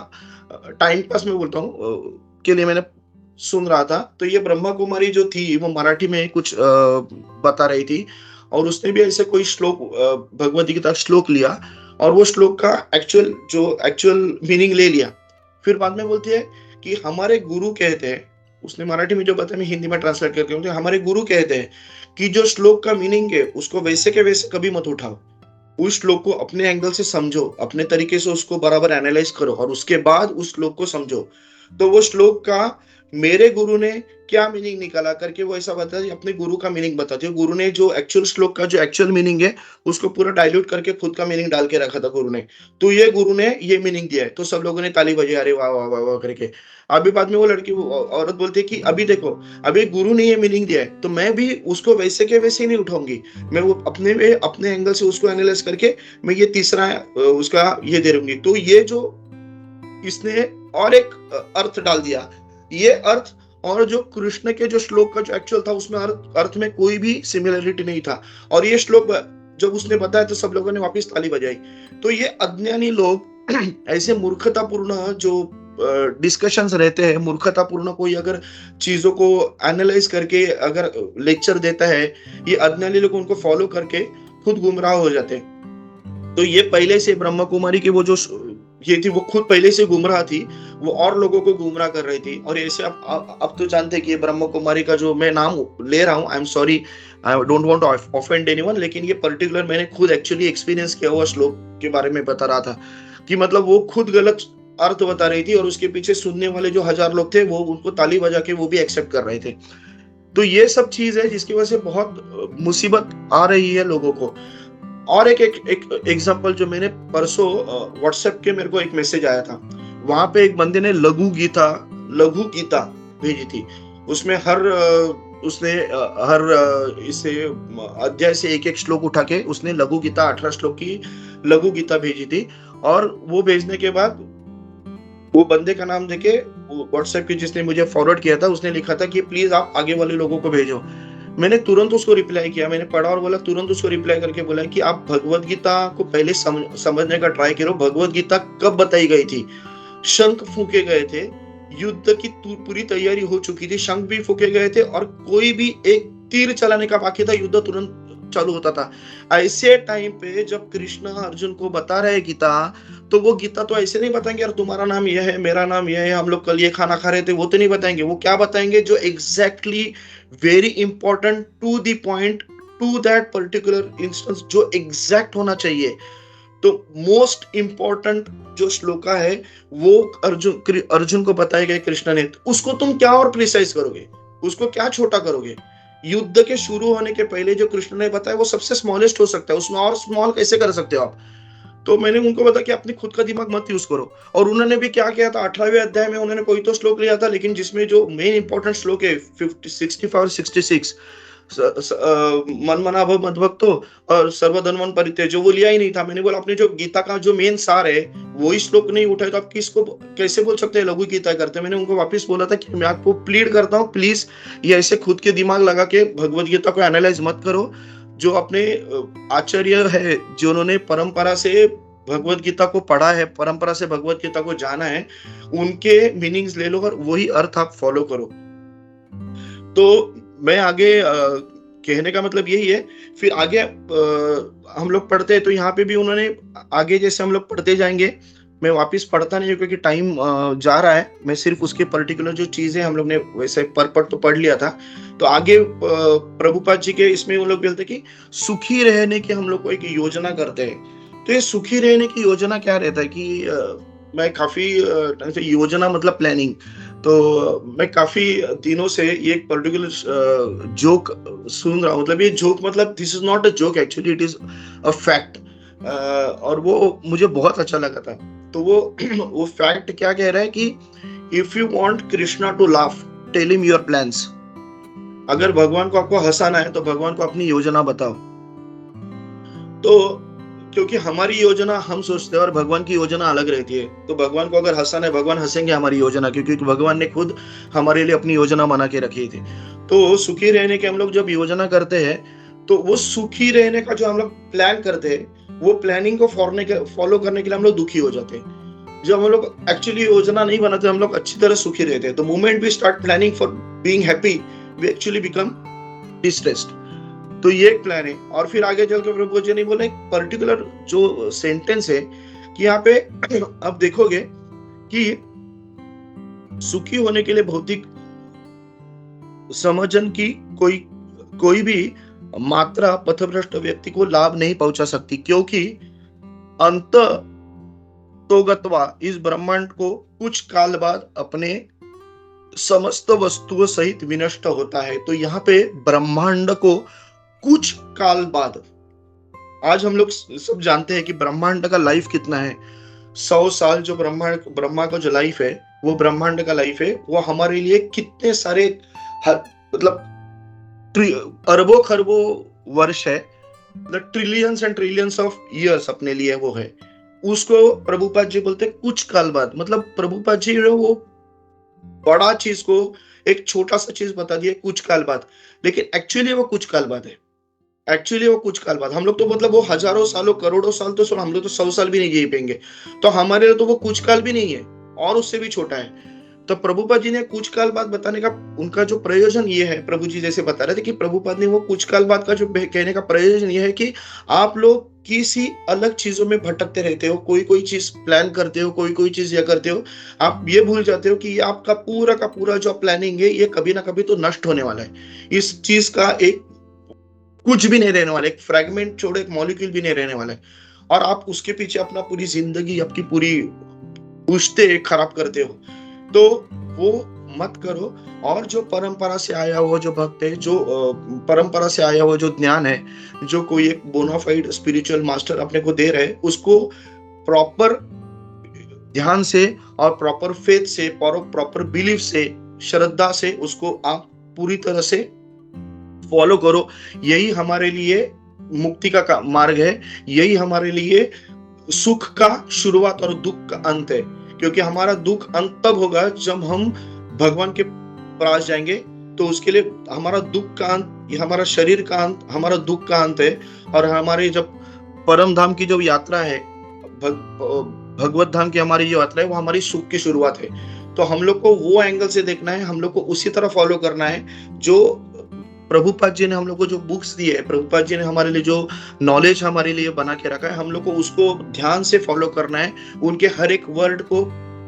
टाइम पास में बोलता हूँ के लिए मैंने सुन रहा था। तो ये ब्रह्मा कुमारी जो थी वो मराठी में कुछ बता रही थी और उसने भी ऐसे कोई श्लोक, भगवद गीता श्लोक लिया और वो श्लोक का एक्चुअल मीनिंग ले लिया। फिर बाद में बोलती है कि हमारे गुरु कहते हैं, उसने मराठी में जो बताया मैं हिंदी में ट्रांसलेट करके बोलती हूँ, हमारे गुरु कहते हैं कि जो श्लोक का मीनिंग है उसको वैसे के वैसे कभी मत उठाओ। उस श्लोक को अपने एंगल से समझो, अपने तरीके से उसको बराबर एनालाइज करो और उसके बाद उस श्लोक को समझो। तो वो श्लोक का मेरे गुरु ने क्या मीनिंग निकाला करके वो ऐसा बताया, अपने गुरु का मीनिंग बताते हो। गुरु ने जो एक्चुअल श्लोक का जो एक्चुअल मीनिंग है उसको पूरा डाइल्यूट करके खुद का मीनिंग डाल के रखा था गुरु ने। तो ये गुरु ने ये मीनिंग दिया है, तो सब लोगों ने ताली बजाई, अरे वाह वाह वाह वाह करके। अभी बाद में वो लड़की वो औरत बोलती है कि अभी देखो, अभी गुरु ने ये मीनिंग दिया है तो मैं भी उसको वैसे के वैसे ही नहीं उठाऊंगी, मैं वो अपने एंगल से उसको एनालाइज करके मैं ये तीसरा उसका ये दे दूंगी। तो ये जो इसने और एक अर्थ डाल दिया, ये अर्थ और जो कृष्ण के जो श्लोक का जो एक्चुअल था उसमें अर्थ में कोई भी सिमिलरिटी नहीं था। और ये श्लोक जब उसने बताया तो सब लोगों ने वापस ताली बजाई। तो ये अज्ञानी लोग ऐसे मूर्खतापूर्ण जो डिस्कशंस रहते हैं, मूर्खतापूर्ण कोई अगर चीजों को एनालाइज करके अगर लेक्चर देता है, ये अज्ञानी लोग उनको फॉलो करके खुद गुमराह हो जाते हैं। तो ये पहले से ब्रह्म कुमारी की वो जो ये थी वो खुद पहले से गुमराह थी, वो और लोगों को गुमराह कर रही थी। और ऐसे अब तो जानते हैं कि ये ब्रह्म कुमारी का जो मैं नाम ले रहा हूँ, I am sorry, I don't want to offend anyone, लेकिन ये पर्टिकुलर मैंने खुद एक्चुअली एक्सपीरियंस किया हुआ श्लोक के बारे में बता रहा था कि मतलब वो खुद गलत अर्थ बता रही थी और उसके पीछे सुनने वाले जो 1000 लोग थे वो उनको ताली बजा के वो भी एक्सेप्ट कर रहे थे। तो ये सब चीज है जिसकी वजह से बहुत मुसीबत आ रही है लोगों को। और एक एग्जांपल जो मैंने परसों व्हाट्सएप के मेरे को एक मैसेज आया था, वहां पे एक बंदे ने लघु गीता भेजी थी। उसमें उसने हर इसे अध्याय से एक श्लोक उठा के उसने लघु गीता 18 श्लोक की लघु गीता भेजी थी। और वो भेजने के बाद वो बंदे का नाम देके व्हाट्सएप की जिसने मुझे फॉरवर्ड किया था उसने लिखा था कि प्लीज आप आगे वाले लोगों को भेजो। मैंने तुरंत उसको रिप्लाई किया, मैंने पढ़ा और बोला, तुरंत उसको रिप्लाई करके बोला कि आप भगवत गीता को पहले समझने का ट्राई करो। भगवत गीता कब बताई गई थी? शंख फूके गए थे, युद्ध की पूरी तैयारी हो चुकी थी, शंख भी फूके गए थे और कोई भी एक तीर चलाने का बाकी था, युद्ध तुरंत चालू होता था। ऐसे टाइम पे जब कृष्ण अर्जुन को बता रहे गीता, तो वो गीता तो ऐसे नहीं बताएंगे यार तुम्हारा नाम यह है, मेरा नाम यह है, हम लोग कल ये खाना खा रहे थे, वो तो नहीं बताएंगे। वो क्या बताएंगे? जो exactly very important to the point to that particular instance, जो एग्जैक्ट होना चाहिए। तो मोस्ट इंपॉर्टेंट जो श्लोका है वो अर्जुन को बताए गए कृष्ण ने, उसको तुम क्या और प्रिसाइज करोगे, उसको क्या छोटा करोगे? युद्ध के शुरू होने के पहले जो कृष्ण ने बताया वो सबसे स्मॉलेस्ट हो सकता है, उसमें और स्मॉल कैसे कर सकते हो आप? तो मैंने उनको बताया कि अपनी खुद का दिमाग मत यूज करो। और उन्होंने भी क्या किया था, 18वें अध्याय में उन्होंने कोई तो श्लोक लिया था, लेकिन जिसमें जो मेन इंपॉर्टेंट श्लोक है 65 और 66 मन मना भव मद्भक्तो और सर्वधर्मन परित्यज्य, वो लिया ही नहीं था। मैंने बोला अपने जो गीता का जो मेन सार है वही श्लोक नहीं उठाए तो आप किसको कैसे बोल सकते हैं लघु गीता करते? मैंने उनको वापस बोला था कि मैं आपको प्लीड करता हूँ, प्लीज ये ऐसे खुद के दिमाग लगा के भगवत गीता को एनालाइज मत करो। जो अपने आचार्य है जिन्होंने परंपरा से भगवत गीता को पढ़ा है, परंपरा से भगवत गीता को जाना है, उनके मीनिंग्स ले लो और वही अर्थ आप फॉलो करो। तो मैं आगे कहने का मतलब यही है। फिर आगे हम लोग पढ़ते हैं तो यहाँ पे भी उन्होंने आगे जैसे हम लोग पढ़ते जाएंगे, मैं वापस पढ़ता नहीं हूँ क्योंकि टाइम जा रहा है, मैं सिर्फ उसके पर्टिकुलर जो चीजें हम लोग ने वैसे पर तो पढ़ लिया था। तो आगे प्रभुपाद जी के इसमें उन लोग बोलते कि सुखी रहने की हम लोग को एक योजना करते हैं। तो ये सुखी रहने की योजना क्या रहता है कि मैं काफी योजना मतलब प्लानिंग, तो मैं काफी दिनों से ये एक पर्टिकुलर जोक सुन रहा हूँ। मतलब ये जोक मतलब this is not a joke, actually it is a fact. और वो मुझे बहुत अच्छा लगा था। तो वो फैक्ट क्या कह रहा है कि if you want Krishna to laugh tell him your plans. अगर भगवान को आपको हंसाना है तो भगवान को अपनी योजना बताओ। तो क्योंकि हमारी योजना हम सोचते हैं और भगवान की योजना अलग रहती है। तो भगवान को अगर हंसाना है, भगवान हंसेंगे हमारी योजना, क्योंकि भगवान ने खुद हमारे लिए अपनी योजना बना के रखी थी। तो सुखी रहने की हम लोग जब योजना करते हैं तो वो सुखी रहने का जो हम लोग प्लान करते हैं, वो प्लानिंग को फॉलो करने के लिए हम लोग दुखी हो जाते हैं। जब हम लोग एक्चुअली योजना नहीं बनाते, हम लोग अच्छी तरह सुखी रहते हैं। तो moment we start planning for being happy, we actually become distressed. तो ये एक प्लान है। और फिर आगे चल के प्रभु जी ने बोला एक पर्टिकुलर जो सेंटेंस है कि यहाँ पे अब देखोगे कि सुखी होने के लिए भौतिक समझन की कोई कोई भी मात्रा पथभ्रष्ट व्यक्ति को लाभ नहीं पहुंचा सकती, क्योंकि अंत तोगत्वा इस ब्रह्मांड को कुछ काल बाद अपने समस्त वस्तुओं सहित विनष्ट होता है। तो यहाँ पे ब्रह्मांड को कुछ काल बाद, आज हम लोग सब जानते हैं कि ब्रह्मांड का लाइफ कितना है। 100 साल जो ब्रह्मा का जो लाइफ है, वो ब्रह्मांड का लाइफ है, वो हमारे लिए कितने सारे मतलब अरबों खरबों वर्ष है, मतलब trillions and trillions of years अपने लिए वो है। उसको प्रभुपाद जी बोलते हैं कुछ काल बाद। मतलब प्रभुपाद जी ने वो बड़ा चीज को एक छोटा सा चीज बता दिया कुछ काल बाद, लेकिन एक्चुअली वो कुछ काल बाद है। एक्चुअली वो कुछ काल बाद, हम लोग तो मतलब वो हजारों सालों करोड़ों साल तो सुन, हम लोग तो 100 साल भी नहीं जी पाएंगे, तो हमारे लिए तो वो कुछ काल भी नहीं है और उससे भी छोटा है। तो प्रभुपाद जी ने कुछ काल बाद बताने का उनका जो प्रयोजन ये है, प्रभु जी जैसे बता रहे थे कि प्रभुपाद ने वो कुछ काल बाद का जो कहने का प्रयोजन ये है कि आप लोग किसी अलग चीजों में भटकते रहते हो, कोई कोई चीज प्लान करते हो, कोई कोई चीज ये करते हो, आप ये भूल जाते हो कि ये आपका पूरा का पूरा जो प्लानिंग है ये कभी ना कभी तो नष्ट होने वाला है। इस चीज का एक कुछ भी नहीं रहने वाला, एक फ्रैगमेंट छोड़ो, एक मॉलिक्यूल भी नहीं रहने वाला है, और आप उसके पीछे अपना पूरी जिंदगी, आपकी पूरी पुश्ते खराब करते हो। तो वो मत करो। और जो परंपरा से आया हुआ जो भक्त है, जो परंपरा से आया हुआ जो ज्ञान है, जो कोई एक बोनाफाइड स्पिरिचुअल मास्टर अपने को दे रहे हैं, उसको प्रॉपर ध्यान से और प्रॉपर फेथ से, प्रॉपर बिलीफ से, श्रद्धा से उसको आप पूरी तरह से फॉलो करो। यही हमारे लिए मुक्ति का मार्ग है, यही हमारे लिए सुख का शुरुआत और दुख का अंत है। क्योंकि हमारा दुख अंत तब होगा जब हम भगवान के पास जाएंगे, तो उसके लिए हमारा दुख का अंत, हमारा शरीर का अंत, हमारा दुख का अंत है। और हमारे जब परम धाम की जो यात्रा है, भगवत धाम की हमारी जो यात्रा है, वो हमारी सुख की शुरुआत है। तो हम लोग को वो एंगल से देखना है, हम लोग को उसी तरह फॉलो करना है जो प्रभुपाद जी ने हम लोग को जो बुक्स दी है, प्रभुपाद जी ने हमारे लिए जो नॉलेज हमारे लिए बना के रखा है, हम लोग को उसको ध्यान से फॉलो करना है। उनके हर एक वर्ड को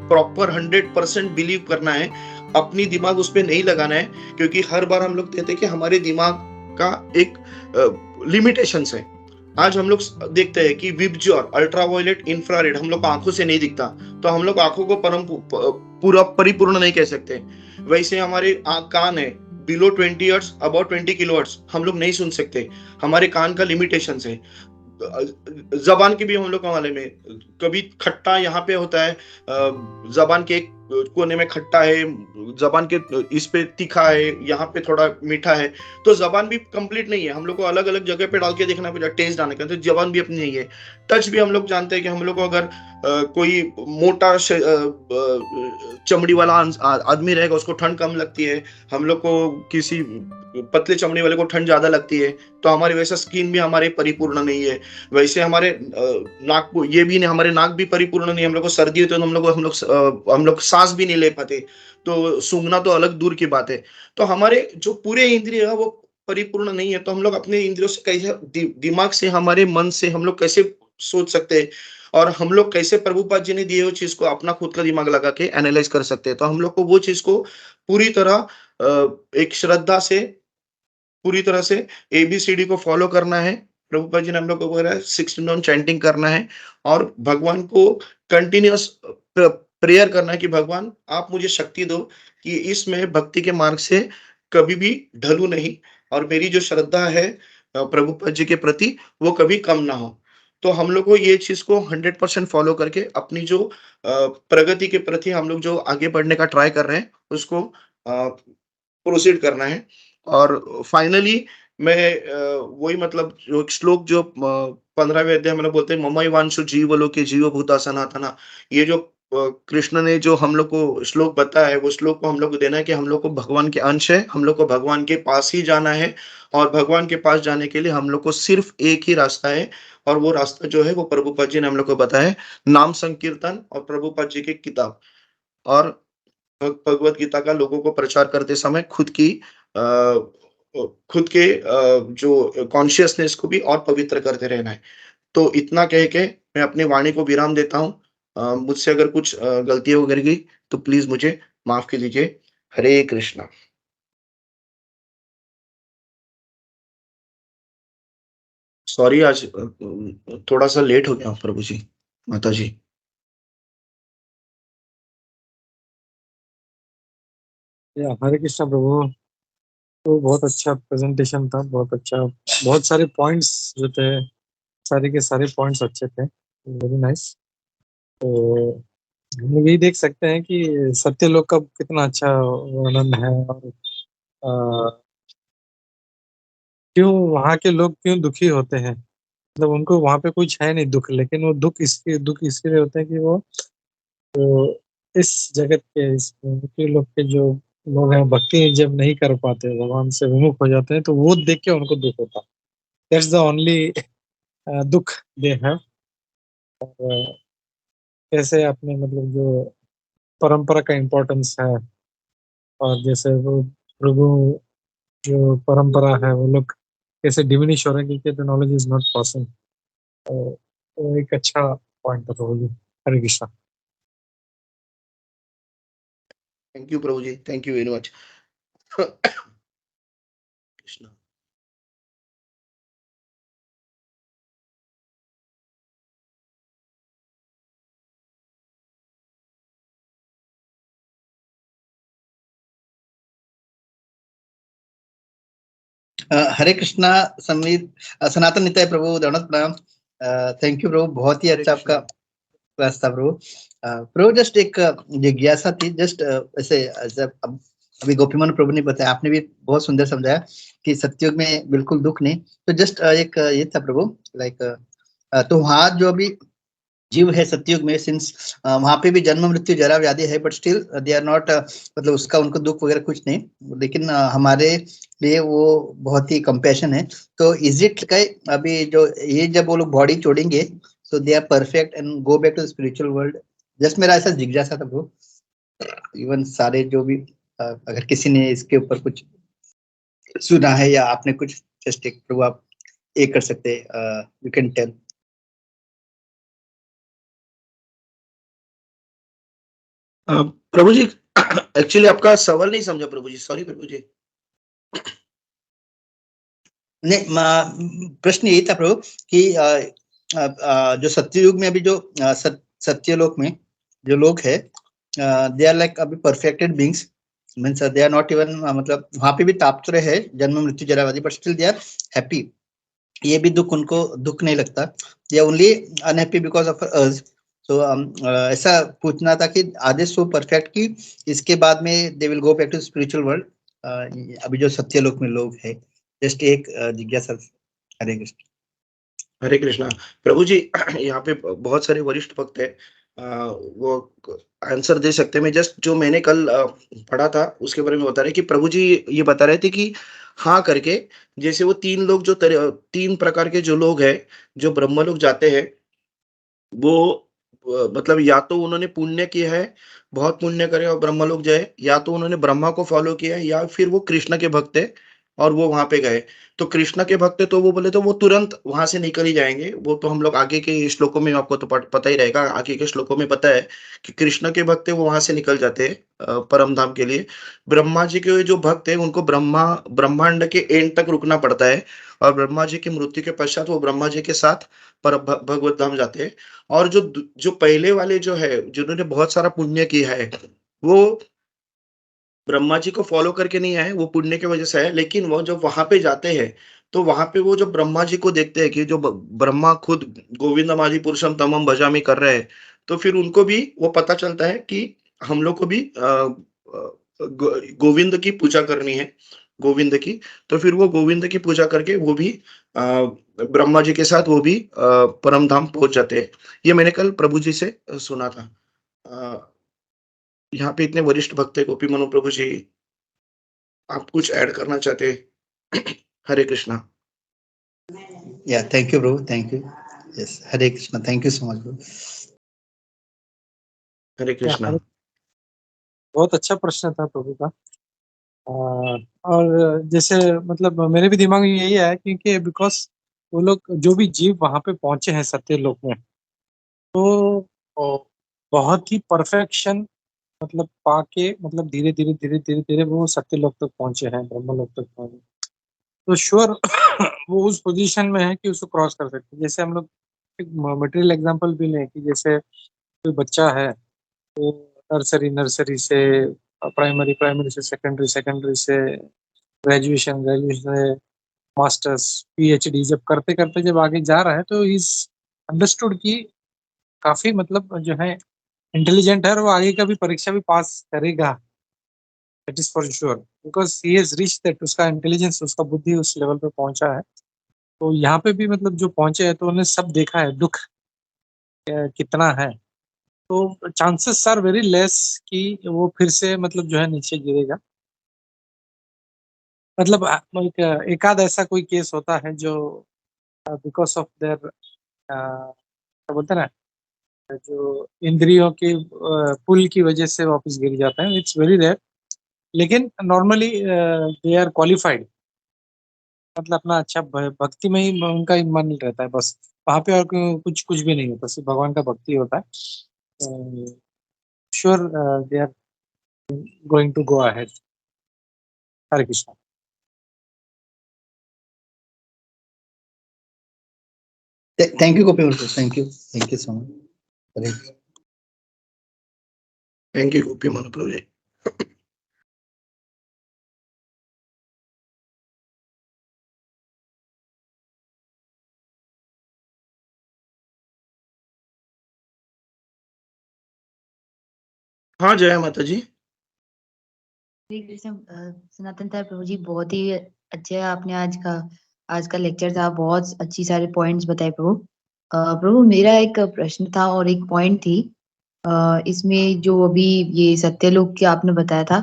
प्रॉपर 100% बिलीव करना है, अपनी दिमाग उस पर नहीं लगाना है। क्योंकि हर बार हम लोग कहते हैं कि हमारे दिमाग का एक लिमिटेशन है। आज हम लोग देखते हैं कि विबज्योर, अल्ट्रावायलेट, इंफ्रारेड हम लोग आंखों से नहीं दिखता, तो हम लोग आंखों को पूरा परिपूर्ण नहीं कह सकते। वैसे हमारे कान है, below 20 hertz, about 20 kilo hertz हम लोग नहीं सुन सकते, हमारे कान का लिमिटेशन है। जबान के भी हम लोग वाले में कभी खट्टा यहाँ पे होता है, जबान के एक कोने में खट्टा है, जबान के इस पे तीखा है, यहाँ पे थोड़ा मीठा है। तो जबान भी कंप्लीट नहीं है, हम लोग को अलग अलग जगह पे डाल के देखना पड़ेगा, टेस्ट आने का। तो जबान भी अपनी नहीं है। टच भी हम लोग जानते हैं कि हम लोग को अगर कोई मोटा चमड़ी वाला आदमी रहेगा, उसको ठंड कम लगती है, हम लोग को किसी पतले चमड़ी वाले को ठंड ज्यादा लगती है। तो हमारी वैसा स्किन भी हमारे परिपूर्ण नहीं है। वैसे हमारे नाक को ये भी नहीं, हमारे नाक भी परिपूर्ण नहीं, हम लोग को सर्दी होती है तो हम लोग सांस भी नहीं ले पाते, तो सूंघना तो अलग दूर की बात है। तो हमारे जो पूरे इंद्रिय है वो परिपूर्ण नहीं है। तो हम लोग अपने इंद्रियों से कैसे दिमाग से, हमारे मन से हम लोग कैसे सोच सकते हैं, और हम लोग कैसे प्रभुपाद जी ने दिए हुए चीज को अपना खुद का दिमाग लगा के एनालाइज कर सकते हैं। तो हम लोग को वो चीज को पूरी तरह एक श्रद्धा से, पूरी तरह से एबीसीडी को फॉलो करना है। प्रभुपाद जी ने हम लोग को बोला 16 चैंटिंग करना है, और भगवान को कंटिन्यूअस प्रेयर करना है कि भगवान आप मुझे शक्ति दो कि इसमें भक्ति के मार्ग से कभी भी ढलू नहीं, और मेरी जो श्रद्धा है प्रभुपाद जी के प्रति वो कभी कम ना हो। तो हम लोग को ये चीज को 100% फॉलो करके अपनी जो प्रगति के प्रति हम लोग जो आगे बढ़ने का ट्राई कर रहे हैं, उसको प्रोसीड करना है। और फाइनली मैं वही मतलब जो एक श्लोक जो 15वें अध्याय में लोग बोलते हैं, ममैवांशो जीवलोके जीवभूता सनातना। ये जो कृष्ण ने जो हम लोग को श्लोक बताया है, वो श्लोक को हम लोग को देना है कि हम लोग को भगवान के अंश है, हम लोग को भगवान के पास ही जाना है। और भगवान के पास जाने के लिए हम लोग को सिर्फ एक ही रास्ता है, और वो रास्ता जो है वो प्रभुपाद जी ने हम लोग को बताया है, नाम संकीर्तन और प्रभुपाद जी की किताब, और भगवत गीता का लोगों को प्रचार करते समय खुद की खुद के जो कॉन्शियसनेस को भी और पवित्र करते रहना है। तो इतना कह के मैं अपनी वाणी को विराम देता हूँ। मुझसे अगर कुछ गलती हो कर गई तो प्लीज़ मुझे माफ़ कर दीजिए। हरे कृष्णा। सॉरी आज थोड़ा-सा लेट हो गया प्रभु जी, माता जी। हरे कृष्णा प्रभु। तो बहुत अच्छा प्रेजेंटेशन था, बहुत अच्छा, बहुत सारे पॉइंट्स जो थे, सारे के सारे पॉइंट्स अच्छे थे, वेरी नाइस। तो हम लोग यही देख सकते हैं कि सत्यलोक का कितना अच्छा वर्णन है, और क्यों वहाँ के लोग क्यों दुखी होते हैं, मतलब उनको वहाँ पे कुछ है नहीं दुख, लेकिन वो दुख इसके लिए होते हैं कि वो तो इस जगत के इस के लोग के जो लोग हैं, भक्ति जब नहीं कर पाते, भगवान से विमुख हो जाते हैं, तो वो देख के उनको दुख होता है। दैट्स द ओनली दुख दे है। कैसे आपने मतलब जो परंपरा का इम्पोर्टेंस है, और जैसे वो प्रभु जो परंपरा है वो लोग कैसे डिमिनिश हो रहे हैं क्योंकि the knowledge is not passing. तो एक अच्छा पॉइंट था प्रभु जी। हरे कृष्णा। थैंक यू प्रभु जी, thank you very much. Krishna. Hare Krishna संवित सनातन नित्य प्रभु दंडवत प्रणाम। थैंक यू प्रभु, बहुत ही अच्छा आपका क्लास था प्रभु। प्रभु जस्ट एक जिज्ञासा थी, जस्ट ऐसे अभी गोपीमन प्रभु ने बताया, आपने भी बहुत सुंदर समझाया कि सत्युग में बिल्कुल दुख नहीं। तो जस्ट एक ये था प्रभु, लाइक तो वहाँ जो अभी जीव है सत्युग में, सिंस वहां पे भी जन्म मृत्यु जरा व्याधि है, but still they are not, मतलब उसका उनको दुख वगैरह कुछ नहीं, लेकिन हमारे लिए वो बहुत ही कंपैशन है। तो इज इट अभी जो ये जब वो लोग बॉडी छोड़ेंगे, so they are perfect and go back to spiritual world? Just मेरा ऐसा जिज्ञासा था ब्रो। इवन सारे जो भी अगर किसी ने इसके ऊपर कुछ सुना है या आपने कुछ, जस्ट एक प्रभु आप एक कर सकते, यू कैन टेल। प्रभु जी एक्चुअली आपका सवाल नहीं समझा प्रभु जी, सॉरी प्रभु जी। नहीं, प्रश्न यही था प्रभु कि जो सत्ययुग में अभी जो सत्यलोक में जो लोग है, दे आर लाइक अभी perfected beings, means they are not even, मतलब वहां पे भी ताप तो रहे है, जन्म मृत्यु जरावादी, but still they are happy. ये भी दुख उनको दुख नहीं लगता, they are only unhappy because of urge. तो ऐसा पूछना था कि आधे सो परफेक्ट की इसके बाद में they will go back to spiritual world, अभी जो सत्यलोक में लोग है, जस्ट एक जिज्ञासा। हरे कृष्ण। हरे कृष्णा। प्रभु जी यहाँ पे बहुत सारे वरिष्ठ भक्त हैं, वो आंसर दे सकते हैं। मैं जस्ट जो मैंने कल पढ़ा था उसके बारे में बता रहे कि प्रभु जी ये बता रहे थे कि हाँ करके, जैसे वो तीन लोग जो तीन प्रकार के जो लोग हैं जो ब्रह्मलोक जाते हैं, वो मतलब या तो उन्होंने पुण्य किया है, बहुत पुण्य करे और ब्रह्मलोक जाए, या तो उन्होंने ब्रह्मा को फॉलो किया है, या फिर वो कृष्ण के भक्त है और वो वहां पे गए। तो कृष्ण के भक्त है तो वो बोले तो वो तुरंत वहां से निकल ही जाएंगे। वो तो हम लोग आगे के श्लोकों में आपको तो पता ही रहेगा, आगे के श्लोकों में पता है कि कृष्ण के भक्त है वो वहां से निकल जाते हैं परम धाम के लिए। ब्रह्मा जी के जो भक्त है उनको ब्रह्मांड के एंड तक रुकना पड़ता है, और ब्रह्मा जी की मृत्यु के पश्चात वो ब्रह्मा जी के साथ पर भगवत धाम जाते हैं। और जो पहले वाले जो है जिन्होंने बहुत सारा पुण्य किया है, वो ब्रह्मा जी को फॉलो करके नहीं आए, वो पुण्य की वजह से है। लेकिन वो जब वहां पे जाते हैं तो वहां पे वो जो ब्रह्मा जी को देखते हैं कि जो ब्रह्मा खुद गोविंदम आदि पुरुषम तमम भजामि कर रहे हैं, तो फिर उनको भी वो पता चलता है कि हम लोग को भी गोविंद की पूजा करनी है, गोविंद की। तो फिर वो गोविंद की पूजा करके वो भी ब्रह्मा जी के साथ वो भी परम धाम पहुंच जाते हैं। ये मैंने कल प्रभु जी से सुना था। यहाँ पे इतने वरिष्ठ भक्त है गोपी मनु प्रभु जी, आप कुछ ऐड करना चाहते हैं? हरे कृष्णा। या थैंक यू प्रभु, thank you. Yes, Hare Krishna, thank you so much प्रभु। हरे कृष्णा। बहुत अच्छा प्रश्न था प्रभु का। और जैसे मतलब मेरे भी दिमाग में यही है क्योंकि बिकॉज वो लोग जो भी जीव वहां पे पहुंचे हैं सत्यलोक में, तो बहुत ही परफेक्शन मतलब पाके मतलब धीरे धीरे धीरे धीरे धीरे वो सत्यलोक तक पहुंचे हैं, ब्रह्मलोक तक पहुंचे। तो श्योर वो उस पोजीशन में है कि उसको क्रॉस कर सकते हैं। जैसे हम लोग एक मटेरियल एग्जांपल भी लें कि जैसे कोई बच्चा है वो नर्सरी नर्सरी से प्राइमरी प्राइमरी से सेकेंडरी सेकेंडरी से ग्रेजुएशन ग्रेजुएशन से मास्टर्स पीएचडी जब करते करते जब आगे जा रहा है तो इज अंडरस्टूड कि काफी मतलब जो है इंटेलिजेंट है और वो आगे का भी परीक्षा भी पास करेगा। It is for sure because he has reach that, उसका इंटेलिजेंस उसका बुद्धि उस लेवल पे पहुंचा है। तो यहाँ पे भी मतलब जो पहुंचे हैं तो उन्होंने सब देखा है दुख कितना है। तो चांसेस आर वेरी लेस कि वो फिर से मतलब जो है नीचे गिरेगा। मतलब एक आध ऐसा कोई केस होता है जो बिकॉज ऑफ देयर क्या बोलते हैं ना, जो इंद्रियों के पुल की वजह से वापस गिर जाता है। इट्स वेरी रेयर, लेकिन नॉर्मली दे आर क्वालिफाइड। मतलब अपना अच्छा भक्ति में ही उनका ही मन रहता है बस, वहां पे और कुछ कुछ भी नहीं होता, सिर्फ भगवान का भक्ति होता है। Sure they are going to go ahead. Hare Krishna. Thank you, Gopi Prabhu. Thank you so much. Hare Krishna. Thank you Gopi Mahaprabhu ji. हाँ जय माता जी। हरे कृष्ण। सनातन था प्रभु जी, बहुत ही अच्छा आपने आज का लेक्चर था, बहुत अच्छी सारे पॉइंट्स बताए प्रभु। प्रभु मेरा एक प्रश्न था और एक पॉइंट थी। इसमें जो अभी ये सत्यलोक की आपने बताया था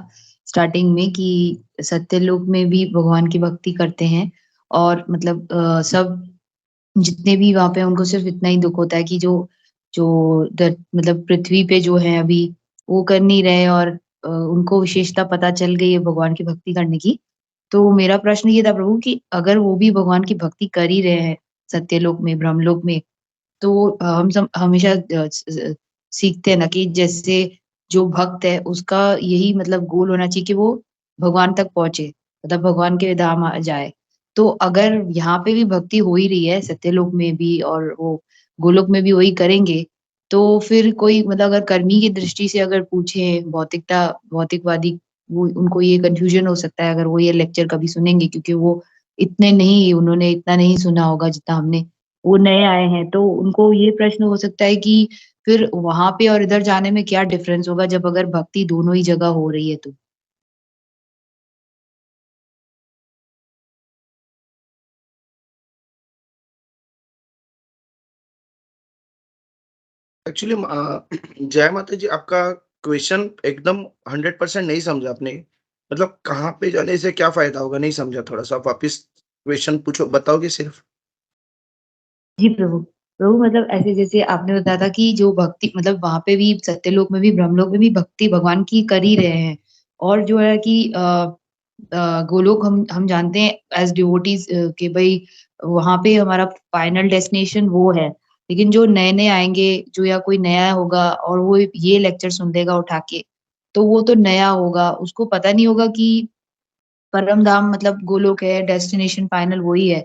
स्टार्टिंग में कि सत्यलोक में भी भगवान की भक्ति करते हैं और मतलब सब जितने भी वहां पे उनको सिर्फ इतना ही दुख होता है कि जो जो मतलब पृथ्वी पे जो है अभी वो कर नहीं रहे और उनको विशेषता पता चल गई है भगवान की भक्ति करने की। तो मेरा प्रश्न ये था प्रभु कि अगर वो भी भगवान की भक्ति कर ही रहे हैं सत्यलोक में ब्रह्मलोक में, तो हम सब हमेशा सीखते हैं ना कि जैसे जो भक्त है उसका यही मतलब गोल होना चाहिए कि वो भगवान तक पहुंचे, मतलब भगवान के धाम जाए। तो अगर यहाँ पे भी भक्ति हो ही रही है सत्यलोक में भी और वो गोलोक में भी वही करेंगे, तो फिर कोई मतलब अगर कर्मी की दृष्टि से अगर पूछे भौतिकवादी, वो उनको ये कंफ्यूजन हो सकता है अगर वो ये लेक्चर कभी सुनेंगे, क्योंकि वो उन्होंने इतना नहीं सुना होगा जितना हमने। वो नए आए हैं तो उनको ये प्रश्न हो सकता है कि फिर वहां पे और इधर जाने में क्या डिफरेंस होगा जब अगर भक्ति दोनों ही जगह हो रही है तो। एक्चुअली जय माता जी, आपका क्वेश्चन एकदम 100% नहीं समझा आपने। मतलब कहाँ पे जाने से क्या फायदा होगा, नहीं समझा। थोड़ा सा आप वापिस क्वेश्चन पूछो, बताओगे सिर्फ। जी प्रभु। प्रभु मतलब ऐसे जैसे आपने बताया था कि जो भक्ति मतलब वहां पे भी सत्यलोक में भी ब्रह्मलोक में भी भक्ति भगवान की कर ही रहे हैं, और जो है कि गोलोक हम जानते हैं एज डिवोटीज कि भाई वहां पे हमारा फाइनल डेस्टिनेशन वो है। लेकिन जो नए नए आएंगे, जो या कोई नया होगा और वो ये लेक्चर सुन लेगा उठा के, तो वो तो नया होगा, उसको पता नहीं होगा कि परम धाम मतलब गोलोक है, डेस्टिनेशन फाइनल वही है।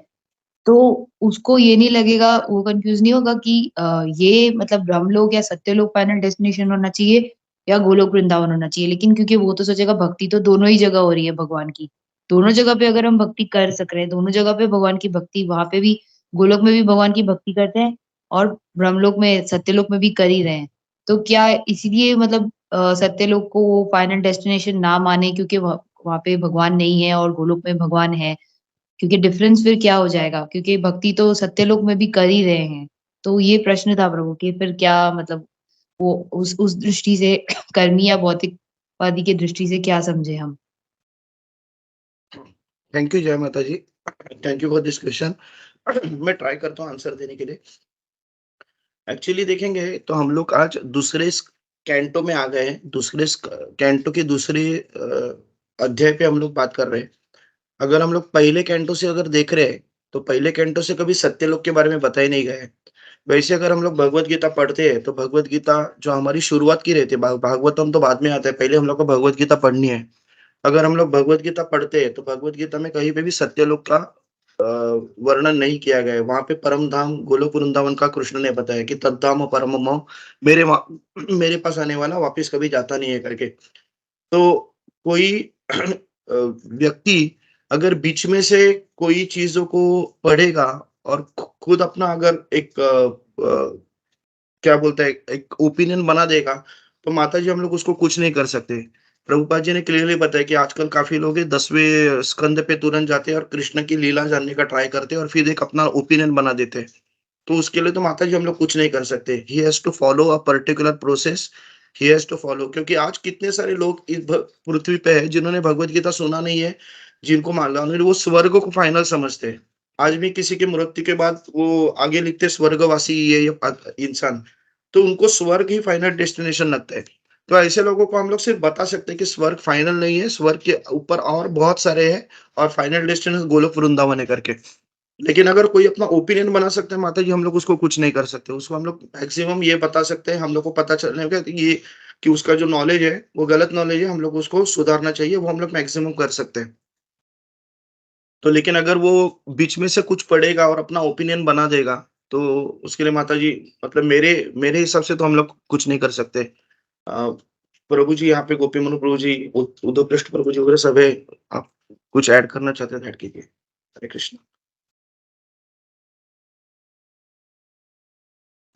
तो उसको ये नहीं लगेगा, वो कंफ्यूज नहीं होगा कि ये मतलब ब्रह्मलोक या सत्यलोक फाइनल डेस्टिनेशन होना चाहिए या गोलोक वृंदावन होना चाहिए। लेकिन क्योंकि वो तो सोचेगा भक्ति तो दोनों ही जगह हो रही है भगवान की, दोनों जगह पे अगर हम भक्ति कर सक रहे हैं, दोनों जगह पे भगवान की भक्ति, वहां पे भी गोलोक में भी भगवान की भक्ति करते हैं और ब्रह्मलोक में सत्यलोक में भी कर ही रहे हैं। तो क्या इसीलिए मतलब सत्यलोक को वो फाइनल डेस्टिनेशन ना माने क्योंकि वहां पे भगवान नहीं है और गोलोक में भगवान है? क्योंकि डिफरेंस फिर क्या हो जाएगा, क्योंकि भक्ति तो सत्यलोक में भी कर ही रहे हैं। तो ये प्रश्न था प्रभु कि फिर क्या मतलब वो उस दृष्टि से कर्मी या भौतिकवादी की दृष्टि से क्या समझे हम? थैंक यू जय माता जी। Thank you for this question. मैं ट्राई करता हूँ आंसर देने के लिए। एक्चुअली देखेंगे तो हम लोग आज दूसरे कैंटो में आ गए हैं। दूसरे कैंटो के दूसरे अध्याय पे हम लोग बात कर रहे हैं। अगर हम लोग पहले कैंटो से अगर देख रहे हैं, तो पहले कैंटो से कभी सत्यलोक के बारे में बताया नहीं गया है। वैसे अगर हम लोग भगवत गीता पढ़ते हैं, तो भगवत गीता जो हमारी शुरुआत की रहती है, भागवतम तो बाद में आता है, पहले हम लोग को भगवत गीता पढ़नी है। अगर हम लोग भगवत गीता पढ़ते हैं, तो भगवत गीता में कहीं पे भी सत्यलोक का वर्णन नहीं किया गया है। वहाँ पे परम धाम गोलोक वृंदावन का कृष्ण ने बताया कि तद्धाम परमम मेरे पास आने वाला वापस कभी जाता नहीं है करके। तो कोई व्यक्ति अगर बीच में से कोई चीज़ों को पढ़ेगा और खुद अपना अगर एक क्या बोलते हैं, एक ओपिनियन बना देगा, तो माताजी हम लोग उसको कुछ नहीं कर सकते। प्रभुपाद जी ने क्लियरली बताया कि आजकल काफ़ी लोग 10वें स्कंद पे तुरंत जाते हैं और कृष्ण की लीला जानने का ट्राई करते हैं और फिर एक अपना ओपिनियन बना देते हैं। तो उसके लिए तो माताजी हम लोग कुछ नहीं कर सकते। He has to follow a particular process, he has to follow, क्योंकि आज कितने सारे लोग इस पृथ्वी पे हैं जिन्होंने भगवत गीता सुना नहीं है, जिनको मालूम नहीं, वो स्वर्ग को फाइनल समझते हैं। आज भी किसी की मृत्यु के बाद वो आगे लिखते हैं स्वर्गवासी ये इंसान, तो उनको स्वर्ग ही फाइनल डेस्टिनेशन लगता है। तो ऐसे लोगों को हम लोग सिर्फ बता सकते हैं कि स्वर्ग फाइनल नहीं है, स्वर्ग के ऊपर और बहुत सारे हैं और फाइनल डेस्टिनेशन गोलोक वृंदावन है करके। लेकिन अगर कोई अपना ओपिनियन बना सकता है माताजी, हम लोग उसको कुछ नहीं कर सकते। उसको हम लोग मैक्सिमम ये बता सकते हैं, हम लोग को पता चलेगा कि ये कि उसका जो नॉलेज है, वो गलत नॉलेज है, हम लोग उसको सुधारना चाहिए, वो हम लोग मैक्सिमम कर सकते हैं। तो लेकिन अगर वो बीच में से कुछ पढ़ेगा और अपना ओपिनियन बना देगा, तो उसके लिए माताजी मतलब मेरे मेरे हिसाब से तो हम लोग कुछ नहीं कर सकते। अ, प्रभु जी यहाँ पे गोपी मनु प्रभु जी, उद्धव कृष्ण प्रभु जी वगैरह सब है। आप कुछ ऐड करना चाहते हैं तो ऐड कीजिए। हरे कृष्ण।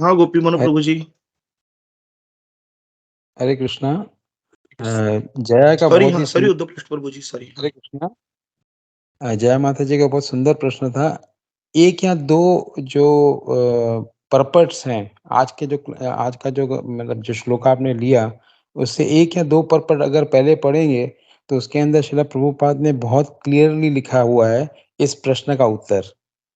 हाँ, गोपी मनु हरे प्रभु जी। हरे कृष्णा। जया का सॉरी, बहुत हाँ, ही सॉरी सुंदर। उद्धव कृष्ण प्रभु जी, सॉरी। हरे कृष्णा। जया माता जी का बहुत सुंदर प्रश्न था। एक या दो जो पर्पट्स हैं, आज का जो मतलब जो श्लोक आपने लिया, उससे एक या दो पर्पट अगर पहले पढ़ेंगे, तो उसके अंदर श्रील प्रभुपाद ने बहुत क्लियरली लिखा हुआ है इस प्रश्न का उत्तर।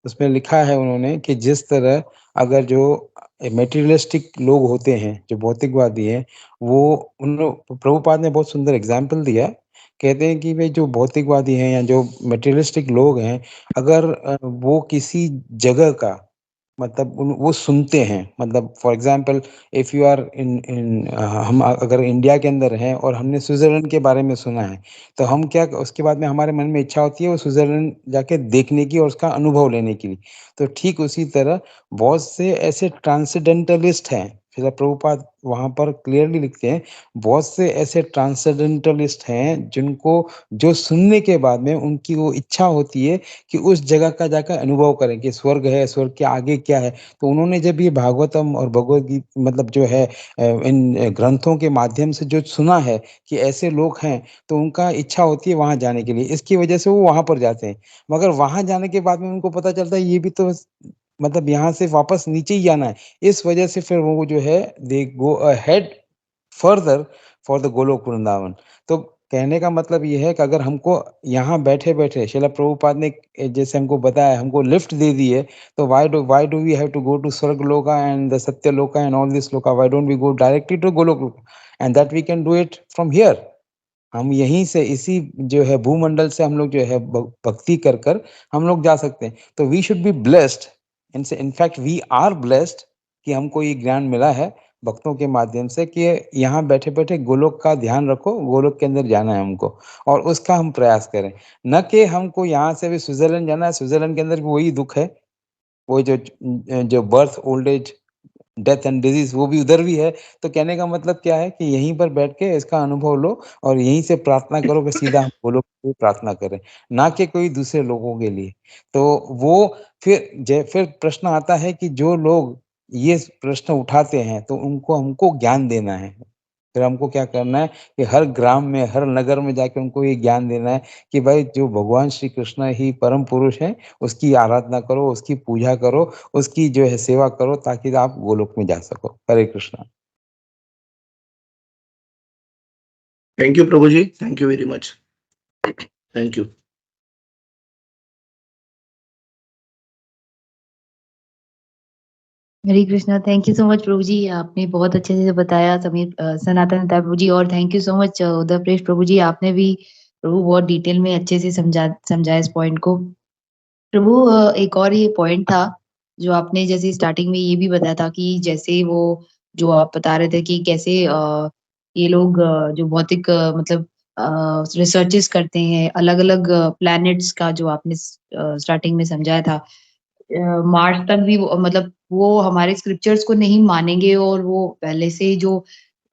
उसमें लिखा है उन्होंने कि जिस तरह अगर जो मटेरियलिस्टिक लोग होते हैं, जो भौतिकवादी हैं, वो प्रभुपाद ने बहुत सुंदर एग्जाम्पल दिया। कहते हैं कि भाई जो भौतिकवादी हैं या जो मटेरियलिस्टिक लोग हैं, अगर वो किसी जगह का मतलब वो सुनते हैं, मतलब for example if you are in हम अगर इंडिया के अंदर हैं और हमने स्विट्जरलैंड के बारे में सुना है, तो हम क्या उसके बाद में हमारे मन में इच्छा होती है वो स्विट्जरलैंड जाके देखने की और उसका अनुभव लेने की। तो ठीक उसी तरह बहुत से ऐसे ट्रांसेंडेंटलिस्ट हैं, श्रील प्रभुपाद वहाँ पर क्लियरली लिखते हैं, बहुत से ऐसे ट्रांसेंडेंटलिस्ट हैं जिनको जो सुनने के बाद में उनकी वो इच्छा होती है कि उस जगह का जाकर अनुभव करें कि स्वर्ग है, स्वर्ग के आगे क्या है। तो उन्होंने जब ये भागवतम और भगवद गीता मतलब जो है इन ग्रंथों के माध्यम से जो सुना है कि ऐसे लोग हैं, तो उनका इच्छा होती है वहाँ जाने के लिए। इसकी वजह से वो वहाँ पर जाते हैं। मगर वहाँ जाने के बाद में उनको पता चलता है ये भी तो मतलब यहाँ से वापस नीचे ही जाना है। इस वजह से फिर वो जो है they go ahead further for the Goloka Vrindavan. तो कहने का मतलब ये है कि अगर हमको यहाँ बैठे-बैठे श्रील प्रभुपाद ने जैसे हमको बताया, हमको लिफ्ट दे दी है, तो why do we have to go to Swargaloka and the Satyaloka and all this loka? Why don't we go directly to Goloka? And that we can do it from here. हम यहीं से इसी जो है भूमंडल से हम लोग जो है भक्ति कर कर हम लोग जा सकते हैं। तो we should be blessed, in fact we are blessed कि हमको ये ज्ञान मिला है भक्तों के माध्यम से कि यहाँ बैठे-बैठे गोलोक का ध्यान रखो, गोलोक के अंदर जाना है हमको और उसका हम प्रयास करें। न कि हमको यहाँ से भी स्विट्ज़रलैंड जाना है, स्विट्ज़रलैंड के अंदर भी वही दुःख है, वो जो birth, old age, death and disease वो भी उधर भी है। तो कहने का मतलब क्या है कि यहीं पर बैठ के इसका अनुभव लो और यहीं से प्रार्थना करो कि सीधा हम गोलोक की प्रार्थना करें, ना कि कोई दूसरे लोगों के लिए। तो वो फिर प्रश्न आता है कि जो लोग ये प्रश्न उठाते हैं, तो उनको हमको ज्ञान देना है। फिर हमको क्या करना है कि हर ग्राम में, हर नगर में जाके उनको ये ज्ञान देना है कि भाई जो भगवान श्री कृष्ण ही परम पुरुष हैं, उसकी आराधना करो, उसकी पूजा करो, उसकी जो है सेवा करो ताकि आप गोलोक में जा सको। हरे कृष्णा। थैंक यू प्रभु जी, thank you very much. Thank you. Hare Krishna. Thank you so much प्रभु जी, आपने बहुत अच्छे से बताया। समीर सनातन प्रभु जी, और थैंक यू सो मच उदय प्रेश प्रभु जी, आपने भी प्रभु बहुत डिटेल में अच्छे से समझा इस पॉइंट को। प्रभु एक और ये पॉइंट था जो आपने जैसे स्टार्टिंग में ये भी बताया था कि जैसे वो जो आप बता रहे थे कि कैसे ये लोग जो भौतिक मतलब रिसर्चेस करते हैं अलग-अलग प्लैनेट्स का जो आपने स्टार्टिंग में समझाया था। मार्स तक भी वो मतलब वो हमारे स्क्रिप्चर्स को नहीं मानेंगे और वो पहले से ही जो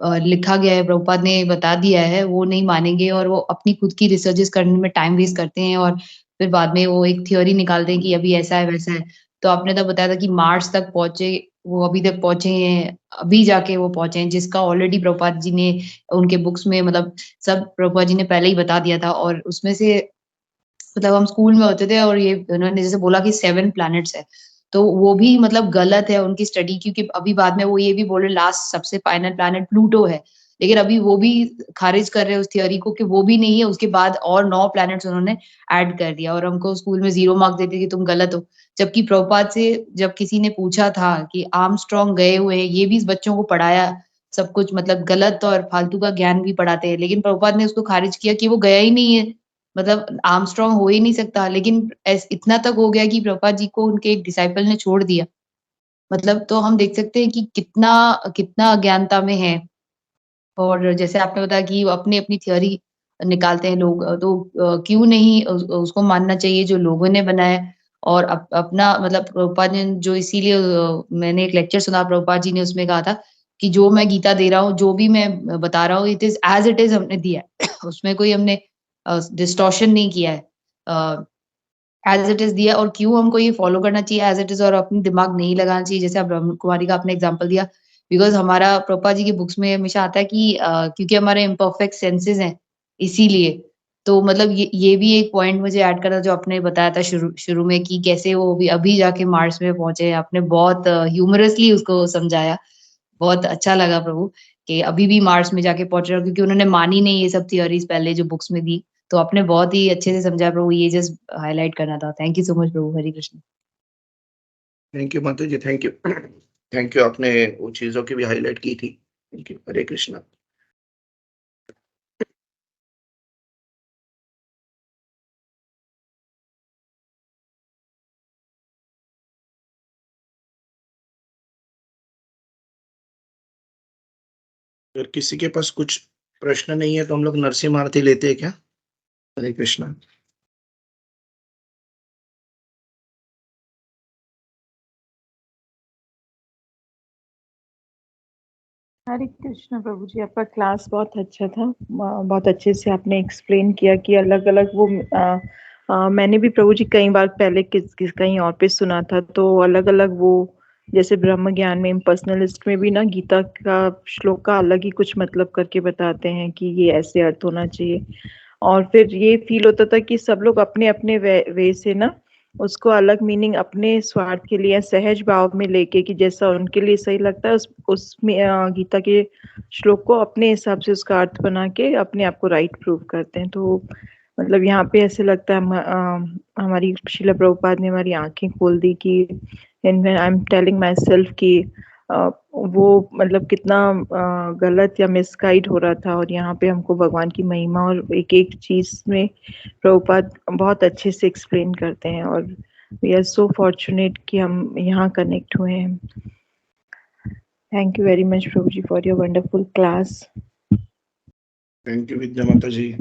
लिखा गया है प्रभुपाद ने बता दिया है वो नहीं मानेंगे और वो अपनी खुद की रिसर्चेस करने में टाइम वेस्ट करते हैं और फिर बाद में वो एक थ्योरी निकालते हैं कि अभी ऐसा है वैसा है। तो आपने तब बताया था कि मार्स तक पहुँचे, वो अभी तक पहुँचे हैं, अभी जाके वो पहुँचे हैं जिसका ऑलरेडी प्रभुपाद जी ने उनके बुक्स में मतलब सब प्रभुपाद जी ने पहले ही बता दिया था और उसमें से मतलब हम स्कूल में होते थे और ये उन्होंने जैसे बोला कि 7 प्लैनेट्स है। तो वो भी मतलब गलत है उनकी स्टडी क्योंकि अभी बाद में वो ये भी बोल रहे लास्ट सबसे फाइनल प्लैनेट प्लूटो है। लेकिन अभी वो भी खारिज कर रहे हैं उस थ्योरी को कि वो भी नहीं है, उसके बाद और 9 प्लैनेट्स उन्होंने ऐड कर दिया और हमको स्कूल में 0 मार्क्स देते कि तुम गलत हो। जबकि प्रभुपाद से जब किसी ने पूछा था कि आर्मस्ट्रांग गए हुए हैं, ये भी बच्चों को पढ़ाया सब कुछ मतलब गलत और फालतू का ज्ञान भी पढ़ाते हैं। लेकिन प्रभुपाद ने उसको खारिज किया कि वो गया ही नहीं है। मतलब आर्मस्ट्रांग हो ही नहीं सकता, लेकिन इतना तक हो गया कि प्रभुपाद जी को उनके एक डिसाइपल ने छोड़ दिया। मतलब तो हम देख सकते हैं कि कितना कितना अज्ञानता में है और जैसे आपने बताया कि वो अपनी-अपनी थ्योरी निकालते हैं लोग तो क्यों नहीं उसको मानना चाहिए जो लोगों ने बनाया है और अपना मतलब प्रभुपाद ने जो इसीलिए मैंने एक लेक्चर सुना प्रभुपाद जी ने उसमें कहा था कि जो मैं गीता दे रहा हूँ, जो भी मैं बता रहा हूँ, it is as it is हमने दिया है। उसमें कोई हमने डिस्टॉर्शन नहीं किया है। एज़ इट इज़ दिया और क्यों हमको ये फॉलो करना चाहिए एज़ इट इज़ और अपनी दिमाग नहीं लगाना चाहिए, जैसे आप ब्रह्म कुमारी का आपने एग्ज़ाम्पल दिया। बिकॉज़ हमारा प्रभुपाद जी की बुक्स में हमेशा आता है कि क्योंकि हमारे इम्परफेक्ट सेंसेस हैं, इसीलिए। तो मतलब ये भी एक पॉइंट मुझे ऐड करना जो आपने बताया था शुरू शुरू में कि कैसे वो भी अभी जाके मार्स में पहुँचे। आपने बहुत ह्यूमरसली उसको समझाया। बहुत अच्छा लगा प्रभु कि अभी भी मार्स में जाके पहुँच रहे हो क्योंकि उन्होंने मानी नहीं ये सब थ्योरीज़ पहले जो बुक्स में दी। तो आपने बहुत ही अच्छे से समझाया प्रभु, ये जस्ट हाइलाइट करना था। थैंक यू सो मच प्रभु। हरे कृष्ण। थैंक यू माता जी, थैंक यू। थैंक यू, आपने वो चीजों की भी हाईलाइट की थी। Thank you. हरे कृष्णा। अगर किसी के पास कुछ प्रश्न नहीं है तो हम लोग नरसिंह आरती लेते हैं क्या? हरे कृष्णा। हरे कृष्ण प्रभु जी, आपका क्लास बहुत अच्छा था। बहुत अच्छे से आपने एक्सप्लेन किया कि अलग अलग वो मैंने भी प्रभु जी कई बार पहले कहीं और पे सुना था, तो अलग अलग वो जैसे ब्रह्म ज्ञान में पर्सनलिस्ट में भी ना गीता का श्लोक का अलग ही कुछ मतलब करके बताते हैं कि ये ऐसे अर्थ होना चाहिए। और फिर ये फील होता था कि सब लोग अपने अपने वे से ना उसको अलग मीनिंग अपने स्वार्थ के लिए सहज भाव में लेके कि जैसा उनके लिए सही लगता है उसमें गीता के श्लोक को अपने हिसाब से उसका अर्थ बना के अपने आप को राइट प्रूव करते हैं। तो मतलब यहाँ पे ऐसे लगता है हमारी शिला प्रभुपाद ने हमारी आंखें खोल दी कि I am telling my self कि वो मतलब कितना गलत या मिसगाइड हो रहा था और यहाँ पे हमको भगवान की महिमा और एक एक चीज में प्रभुपाद बहुत अच्छे से एक्सप्लेन करते हैं और वी आर सो फॉर्चुनेट कि हम यहाँ कनेक्ट हुए हैं। थैंक यू वेरी मच प्रभु जी for your wonderful class. Thank you Vidya माता जी।